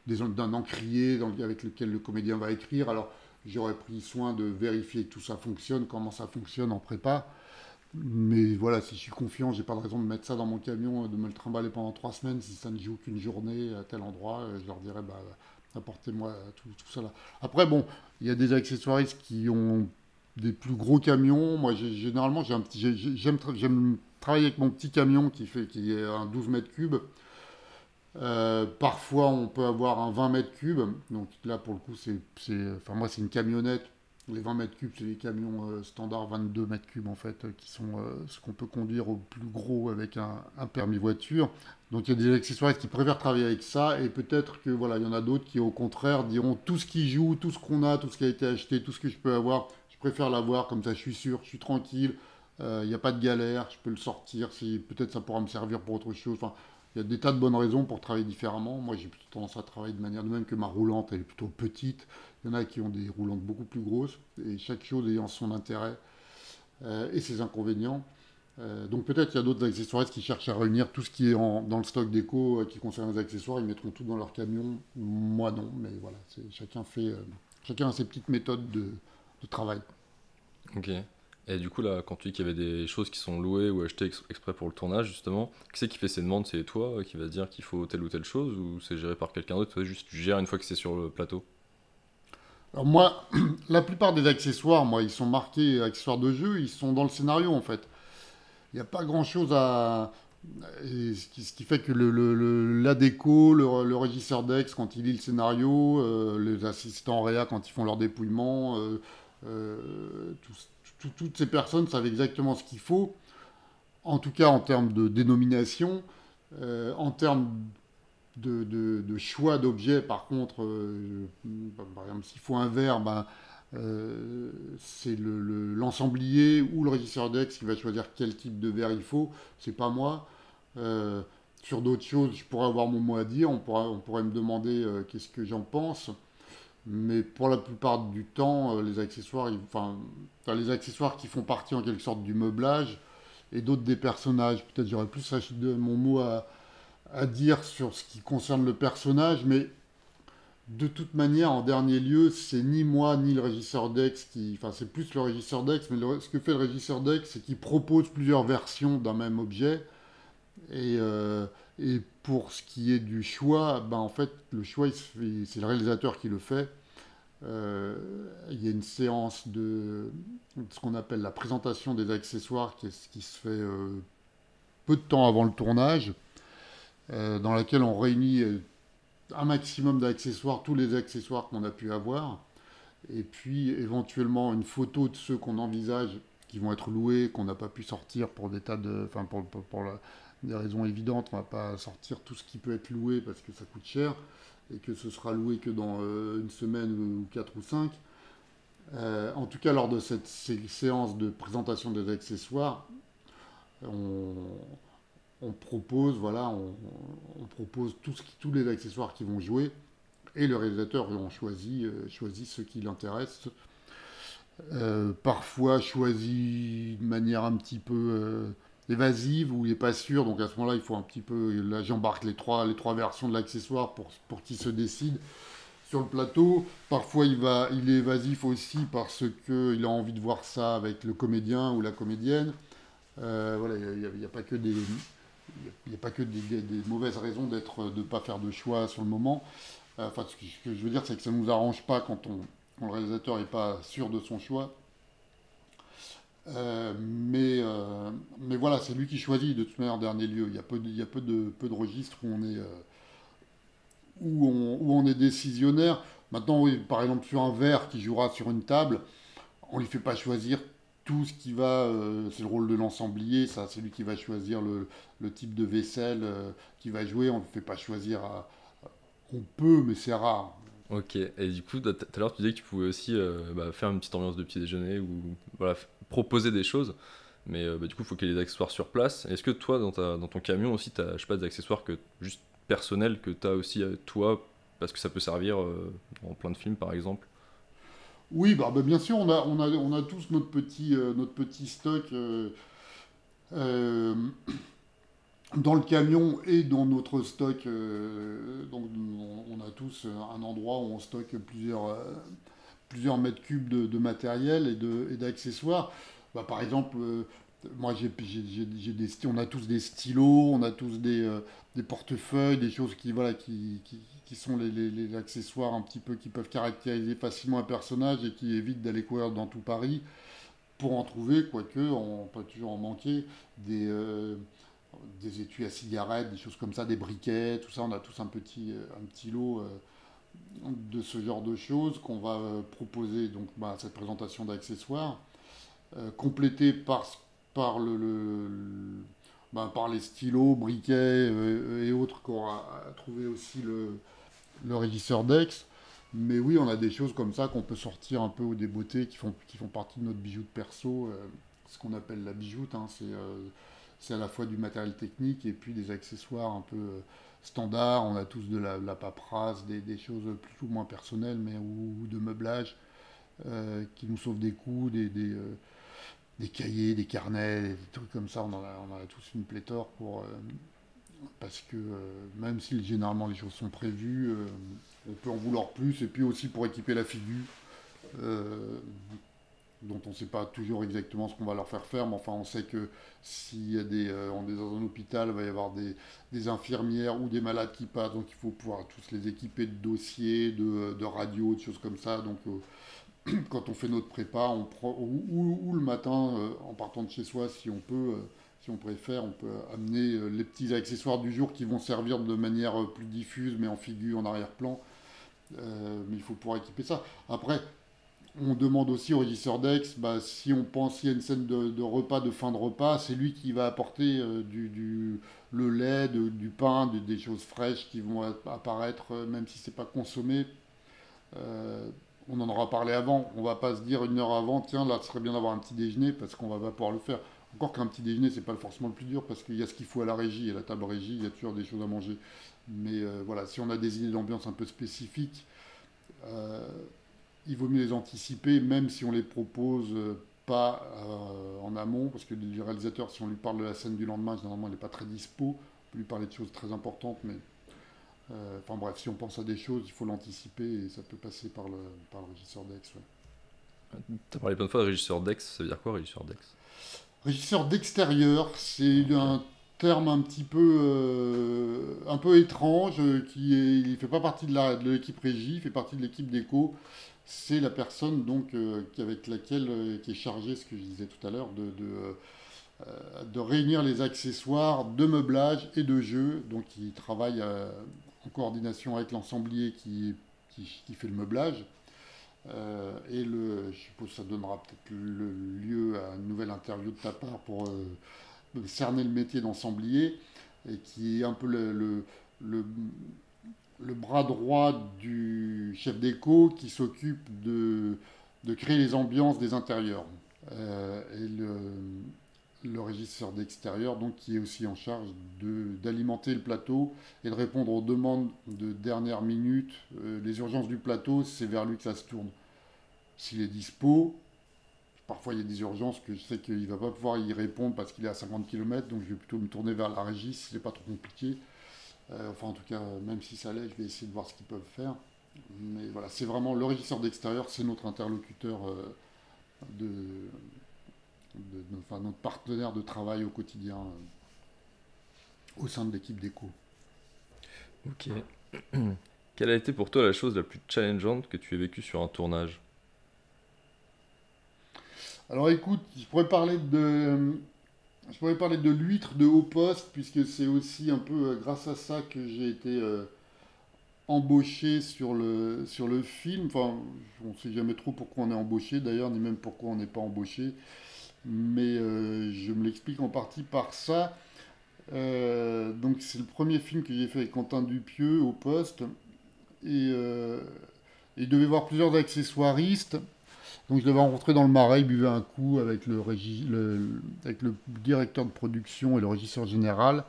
d'un encrier avec lequel le comédien va écrire. Alors j'aurais pris soin de vérifier que tout ça fonctionne, comment ça fonctionne en prépa. Mais voilà, si je suis confiant, j'ai pas de raison de mettre ça dans mon camion, de me le trimballer pendant 3 semaines. Si ça ne joue qu'une journée à tel endroit, je leur dirais bah apportez-moi tout ça là. Après bon, il y a des accessoiristes qui ont des plus gros camions. Moi, généralement, j'aime travailler avec mon petit camion qui est un 12 mètres cubes. Parfois, on peut avoir un 20 mètres cubes. Donc là, pour le coup, enfin, moi, c'est une camionnette. Les 20 mètres cubes, c'est des camions standards 22 mètres cubes, en fait, qui sont ce qu'on peut conduire au plus gros avec un permis voiture. Donc il y a des accessoires qui préfèrent travailler avec ça. Et peut-être que voilà, il y en a d'autres qui, au contraire, diront tout ce qui joue, tout ce qu'on a, tout ce qui a été acheté, tout ce que je peux avoir, je préfère l'avoir. Comme ça, je suis sûr, je suis tranquille. Il n'y a pas de galère, je peux le sortir. Si, peut-être ça pourra me servir pour autre chose. Enfin, il y a des tas de bonnes raisons pour travailler différemment. Moi, j'ai plutôt tendance à travailler de manière de même que ma roulante, elle est plutôt petite. Il y en a qui ont des roulantes beaucoup plus grosses, et chaque chose ayant son intérêt et ses inconvénients. Donc peut-être il y a d'autres accessoiristes qui cherchent à réunir tout ce qui est dans le stock déco qui concerne les accessoires, ils mettront tout dans leur camion. Moi non, mais voilà, chacun a ses petites méthodes de travail. Ok. Et du coup, là, quand tu dis qu'il y avait des choses qui sont louées ou achetées exprès pour le tournage, justement, qui c'est qui fait ces demandes? C'est toi qui va dire qu'il faut telle ou telle chose ou c'est géré par quelqu'un d'autre? Toi, juste tu gères une fois que c'est sur le plateau? Alors moi, la plupart des accessoires, moi, ils sont marqués accessoires de jeu, ils sont dans le scénario en fait. Il n'y a pas grand-chose à... Et ce qui fait que la déco, le régisseur d'ex quand il lit le scénario, les assistants réa quand ils font leur dépouillement, toutes ces personnes savent exactement ce qu'il faut, en tout cas en termes de dénomination, en termes de choix d'objets, par contre, par exemple, s'il faut un verre, ben, c'est l'ensemblier ou le régisseur d'ex qui va choisir quel type de verre il faut, c'est pas moi. Euh, sur d'autres choses, je pourrais avoir mon mot à dire, on pourrait me demander qu'est-ce que j'en pense, mais pour la plupart du temps, les accessoires, enfin, t'as les accessoires qui font partie en quelque sorte du meublage et d'autres des personnages. Peut-être j'aurais plus mon mot à dire sur ce qui concerne le personnage, mais de toute manière, en dernier lieu, c'est ni moi ni le régisseur d'ex qui. Enfin, c'est plus le régisseur d'ex, mais ce que fait le régisseur d'ex, c'est qu'il propose plusieurs versions d'un même objet. Et, et pour ce qui est du choix, ben en fait, le choix, c'est le réalisateur qui le fait. Euh, il y a une séance de ce qu'on appelle la présentation des accessoires qui se fait peu de temps avant le tournage, dans laquelle on réunit un maximum d'accessoires, tous les accessoires qu'on a pu avoir, et puis éventuellement une photo de ceux qu'on envisage qui vont être loués, qu'on n'a pas pu sortir pour des tas de, enfin des raisons évidentes, on ne va pas sortir tout ce qui peut être loué parce que ça coûte cher et que ce sera loué que dans une semaine ou quatre ou cinq. En tout cas, lors de cette séance de présentation des accessoires, on, on propose, voilà, on propose tous les accessoires qui vont jouer et le réalisateur choisit ceux qui l'intéressent. Parfois choisit de manière un petit peu évasive ou il n'est pas sûr, donc à ce moment-là il faut un petit peu, là j'embarque les trois versions de l'accessoire pour qu'il se décide sur le plateau. Parfois il est évasif aussi parce qu'il a envie de voir ça avec le comédien ou la comédienne. Voilà, il n'y a pas que des mauvaises raisons de ne pas faire de choix sur le moment. Enfin, ce que je veux dire, c'est que ça ne nous arrange pas quand le réalisateur n'est pas sûr de son choix. Mais voilà, c'est lui qui choisit de toute manière en dernier lieu. Il y a peu de registres où on est décisionnaire. Maintenant, oui, par exemple, sur un verre qui jouera sur une table, on ne lui fait pas choisir tout ce qui va. C'est le rôle de l'ensemblier, ça, c'est lui qui va choisir le type de vaisselle qui va jouer. On ne le fait pas choisir. On peut, mais c'est rare. Ok, et du coup, tout à l'heure, tu disais que tu pouvais aussi faire une petite ambiance de petit déjeuner ou voilà, proposer des choses, mais du coup, il faut qu'il y ait des accessoires sur place. Est-ce que toi, dans ton camion aussi, tu as, je sais pas, des accessoires juste personnels que tu as aussi toi, parce que ça peut servir en plein de films, par exemple? Oui, bah, bien sûr, on a tous notre petit stock euh, dans le camion et dans notre stock. Donc, on a tous un endroit où on stocke plusieurs mètres cubes de matériel et d'accessoires. Bah, par exemple, moi, on a tous des stylos, on a tous des portefeuilles, des choses qui, voilà, qui qui sont les accessoires un petit peu qui peuvent caractériser facilement un personnage et qui évitent d'aller courir dans tout Paris pour en trouver, quoique on peut toujours en manquer, des étuis à cigarettes, des choses comme ça, des briquets, tout ça. On a tous un petit lot de ce genre de choses qu'on va proposer donc à cette présentation d'accessoires, complété par par les stylos, briquets et autres qu'aura trouvé aussi le régisseur Dex. Mais oui, on a des choses comme ça qu'on peut sortir un peu ou des beautés qui font partie de notre bijou de perso, ce qu'on appelle la bijoute. Hein, c'est à la fois du matériel technique et puis des accessoires un peu standards. On a tous de la paperasse, des choses plus ou moins personnelles, mais ou de meublage qui nous sauvent des coûts, des cahiers, des carnets, des trucs comme ça. On en a tous une pléthore parce que même si généralement les choses sont prévues, on peut en vouloir plus. Et puis aussi pour équiper la figure, dont on ne sait pas toujours exactement ce qu'on va leur faire faire, mais enfin on sait que s'il y a on est dans un hôpital, il va y avoir des infirmières ou des malades qui passent, donc il faut pouvoir tous les équiper de dossiers, de radios, de choses comme ça. Donc quand on fait notre prépa, on prend, ou le matin, en partant de chez soi, si on peut, si on préfère, on peut amener les petits accessoires du jour qui vont servir de manière plus diffuse, mais en figure, en arrière-plan. Mais il faut pouvoir équiper ça. Après, on demande aussi au régisseur Dex, si on pense qu'il y a une scène de repas, de fin de repas, c'est lui qui va apporter le lait, du pain, des choses fraîches qui vont apparaître, même si c'est pas consommé. Euh, on en aura parlé avant. On va pas se dire une heure avant, tiens, là, ce serait bien d'avoir un petit déjeuner parce qu'on va pas pouvoir le faire. Encore qu'un petit déjeuner, c'est pas forcément le plus dur parce qu'il y a ce qu'il faut à la régie, à la table régie, il y a toujours des choses à manger. Mais voilà, si on a des idées d'ambiance un peu spécifiques, euh, il vaut mieux les anticiper, même si on les propose pas en amont, parce que le réalisateur, si on lui parle de la scène du lendemain, généralement, il n'est pas très dispo. On peut lui parler de choses très importantes, mais enfin bref, si on pense à des choses, il faut l'anticiper et ça peut passer par le régisseur Dex. Ouais. T'as parlé plein de fois de régisseur Dex, ça veut dire quoi régisseur Dex? Régisseur d'extérieur, c'est Ok. un terme un peu étrange, il fait pas partie de l'équipe régie, il fait partie de l'équipe déco. C'est la personne donc avec laquelle qui est chargée, ce que je disais tout à l'heure, de réunir les accessoires de meublage et de jeu. Donc il travaille en coordination avec l'ensemblier qui fait le meublage. Je suppose que ça donnera peut-être le lieu à une nouvelle interview de ta part pour cerner le métier d'ensemblier, et qui est un peu le, le bras droit du chef d'éco qui s'occupe de créer les ambiances des intérieurs. Et le régisseur d'extérieur, donc, qui est aussi en charge d'alimenter le plateau et de répondre aux demandes de dernière minute. Les urgences du plateau, c'est vers lui que ça se tourne. S'il est dispo, parfois il y a des urgences que je sais qu'il ne va pas pouvoir y répondre parce qu'il est à 50 km, donc je vais plutôt me tourner vers la régie si ce n'est pas trop compliqué. Enfin, en tout cas, même si ça l'est, je vais essayer de voir ce qu'ils peuvent faire. Mais voilà, c'est vraiment le régisseur d'extérieur, c'est notre interlocuteur, de, enfin, notre partenaire de travail au quotidien au sein de l'équipe d'éco. Ok. Quelle a été pour toi la chose la plus challengeante que tu aies vécue sur un tournage? Alors écoute, je pourrais parler de l'huître de haut poste, puisque c'est aussi un peu grâce à ça que j'ai été embauché sur le film. Enfin, on ne sait jamais trop pourquoi on est embauché d'ailleurs, ni même pourquoi on n'est pas embauché. Mais je me l'explique en partie par ça. Donc c'est le premier film que j'ai fait avec Quentin Dupieux au poste. Et il devait y avoir plusieurs accessoiristes. Donc je l'avais rencontré dans le Marais, il buvait un coup avec avec le directeur de production et le régisseur général.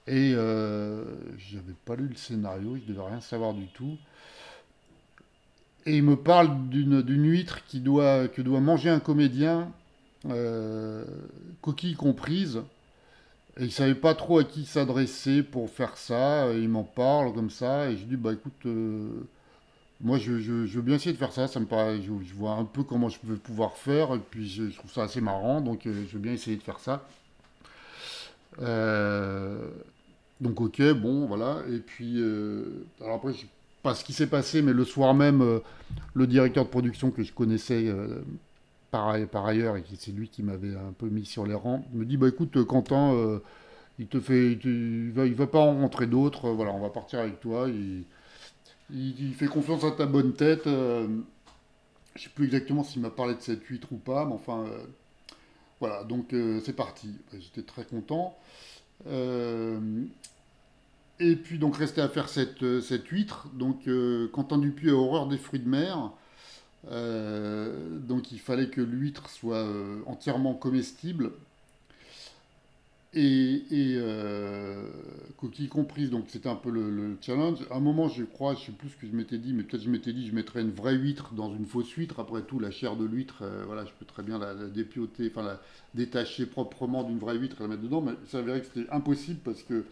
Et j'avais pas lu le scénario, je devais rien savoir du tout. Et il me parle d'une huître que doit manger un comédien, euh, coquille comprise. Et il savait pas trop à qui s'adresser pour faire ça. Et il m'en parle comme ça. Et je dis, bah écoute, moi je veux bien essayer de faire ça. Ça me paraît, je vois un peu comment je peux pouvoir faire. Et puis je trouve ça assez marrant. Donc je veux bien essayer de faire ça. Euh, Donc ok, bon, voilà. Et puis, alors après, je sais pas ce qui s'est passé, mais le soir même, le directeur de production que je connaissais par ailleurs, et c'est lui qui m'avait un peu mis sur les rangs, me dit, bah écoute, Quentin, il va pas en rencontrer d'autres, voilà, on va partir avec toi. Il fait confiance à ta bonne tête. Je sais plus exactement s'il m'a parlé de cette huître ou pas, mais enfin, voilà, donc c'est parti. J'étais très content. Euh, et puis donc restait à faire cette huître. Donc Quentin Dupieux a horreur des fruits de mer. Donc il fallait que l'huître soit entièrement comestible et coquille comprise. Donc c'était un peu le challenge. À un moment, je crois, je sais plus ce que je m'étais dit, mais peut-être je m'étais dit je mettrais une vraie huître dans une fausse huître. Après tout, la chair de l'huître, voilà, je peux très bien la dépioter, enfin la détacher proprement d'une vraie huître et la mettre dedans. Mais il s'avérait que c'était impossible parce que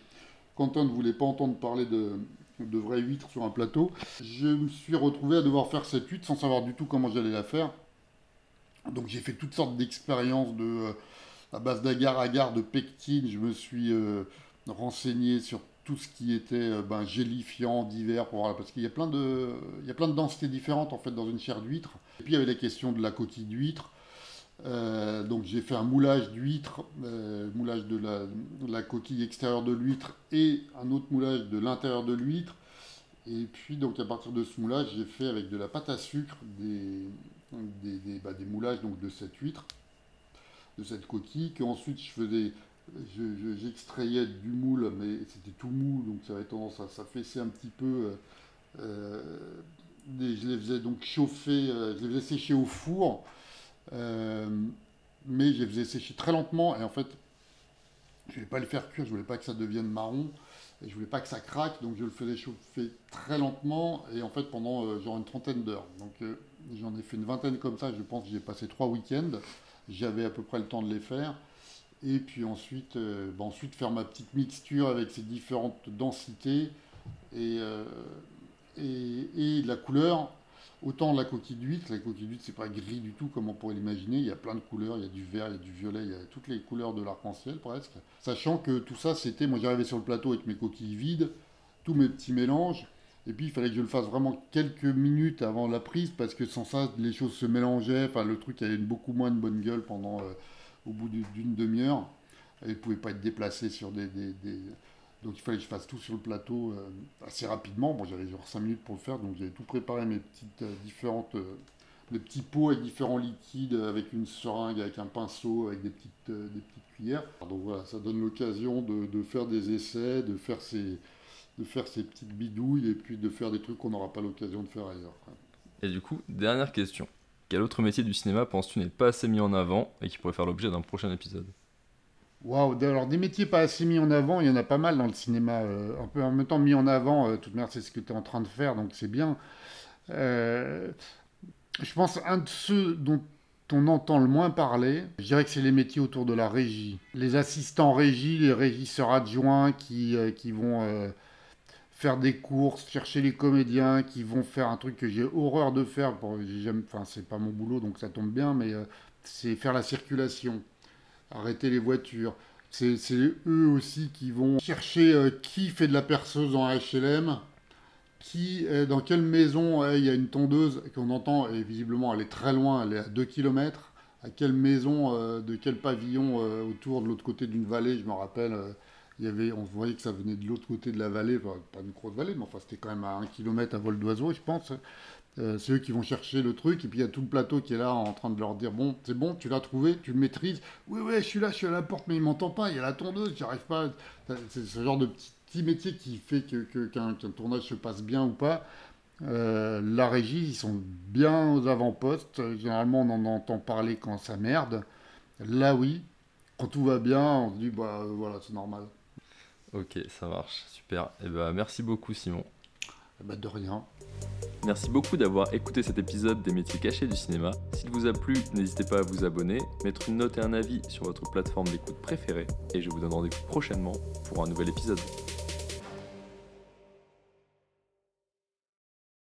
Quentin ne voulait pas entendre parler de vraie huître sur un plateau. Je me suis retrouvé à devoir faire cette huître sans savoir du tout comment j'allais la faire. Donc j'ai fait toutes sortes d'expériences à base d'agar-agar, de pectine. Je me suis renseigné sur tout ce qui était gélifiant divers pour voir, parce qu'il y a il y a plein de densités différentes en fait dans une chair d'huître. Et puis il y avait la question de la coquille d'huître. Donc j'ai fait un moulage d'huître, moulage de la coquille extérieure de l'huître et un autre moulage de l'intérieur de l'huître. Et puis donc à partir de ce moulage, j'ai fait avec de la pâte à sucre des moulages donc, de cette huître, de cette coquille, que ensuite j'extrayais du moule, mais c'était tout mou, donc ça avait tendance à s'affaisser un petit peu. Je les faisais donc chauffer, je les faisais sécher au four, euh, mais je les faisais sécher très lentement, et en fait, je ne voulais pas le faire cuire, je voulais pas que ça devienne marron, et je voulais pas que ça craque, donc je le faisais chauffer très lentement, et en fait pendant genre une trentaine d'heures. Donc j'en ai fait une vingtaine comme ça, je pense que j'ai passé 3 week-ends, j'avais à peu près le temps de les faire. Et puis ensuite faire ma petite mixture avec ces différentes densités et, euh, et la couleur. Autant la coquille d'huître c'est pas gris du tout comme on pourrait l'imaginer, il y a plein de couleurs, il y a du vert, il y a du violet, il y a toutes les couleurs de l'arc-en-ciel presque. Sachant que tout ça c'était, moi j'arrivais sur le plateau avec mes coquilles vides, tous mes petits mélanges, et puis il fallait que je le fasse vraiment quelques minutes avant la prise parce que sans ça les choses se mélangeaient, enfin le truc avait beaucoup moins de bonne gueule pendant au bout d'une demi-heure. Elle ne pouvait pas être déplacée sur donc il fallait que je fasse tout sur le plateau assez rapidement. Bon, j'avais genre 5 minutes pour le faire, donc j'avais tout préparé, mes petites mes petits pots avec différents liquides, avec une seringue, avec un pinceau, avec des petites cuillères. Donc voilà, ça donne l'occasion de faire des essais, de faire ces petites bidouilles et puis de faire des trucs qu'on n'aura pas l'occasion de faire ailleurs. Et du coup, dernière question. Quel autre métier du cinéma penses-tu n'est pas assez mis en avant et qui pourrait faire l'objet d'un prochain épisode? Waouh, alors des métiers pas assez mis en avant, il y en a pas mal dans le cinéma, un peu en même temps mis en avant, de toute manière c'est ce que tu es en train de faire, donc c'est bien. Euh, je pense un de ceux dont on entend le moins parler, je dirais que c'est les métiers autour de la régie. Les assistants régie, les régisseurs adjoints qui vont faire des courses, chercher les comédiens, qui vont faire un truc que j'ai horreur de faire, enfin c'est pas mon boulot donc ça tombe bien, mais c'est faire la circulation, arrêter les voitures. C'est eux aussi qui vont chercher qui fait de la perceuse en HLM, dans quelle maison il y a une tondeuse qu'on entend, et visiblement elle est très loin, elle est à 2 km. À quelle maison, de quel pavillon autour de l'autre côté d'une vallée, je me rappelle, on voyait que ça venait de l'autre côté de la vallée, enfin, pas une grosse vallée, mais enfin c'était quand même à 1 km à vol d'oiseau, je pense. C'est eux qui vont chercher le truc, et puis il y a tout le plateau qui est là en train de leur dire bon, c'est bon, tu l'as trouvé, tu le maîtrises. Oui, ouais, je suis à la porte, mais il m'entend pas, il y a la tondeuse, j'arrive pas. C'est ce genre de petit métier qui fait qu'un tournage se passe bien ou pas. La régie, ils sont bien aux avant-postes. Généralement, on en entend parler quand ça merde. Là, oui. Quand tout va bien, on se dit bah voilà, c'est normal. Ok, ça marche, super. Et bah merci beaucoup Simon. Bah, de rien. Merci beaucoup d'avoir écouté cet épisode des métiers cachés du cinéma. S'il vous a plu, n'hésitez pas à vous abonner, mettre une note et un avis sur votre plateforme d'écoute préférée, et je vous donne rendez-vous prochainement pour un nouvel épisode.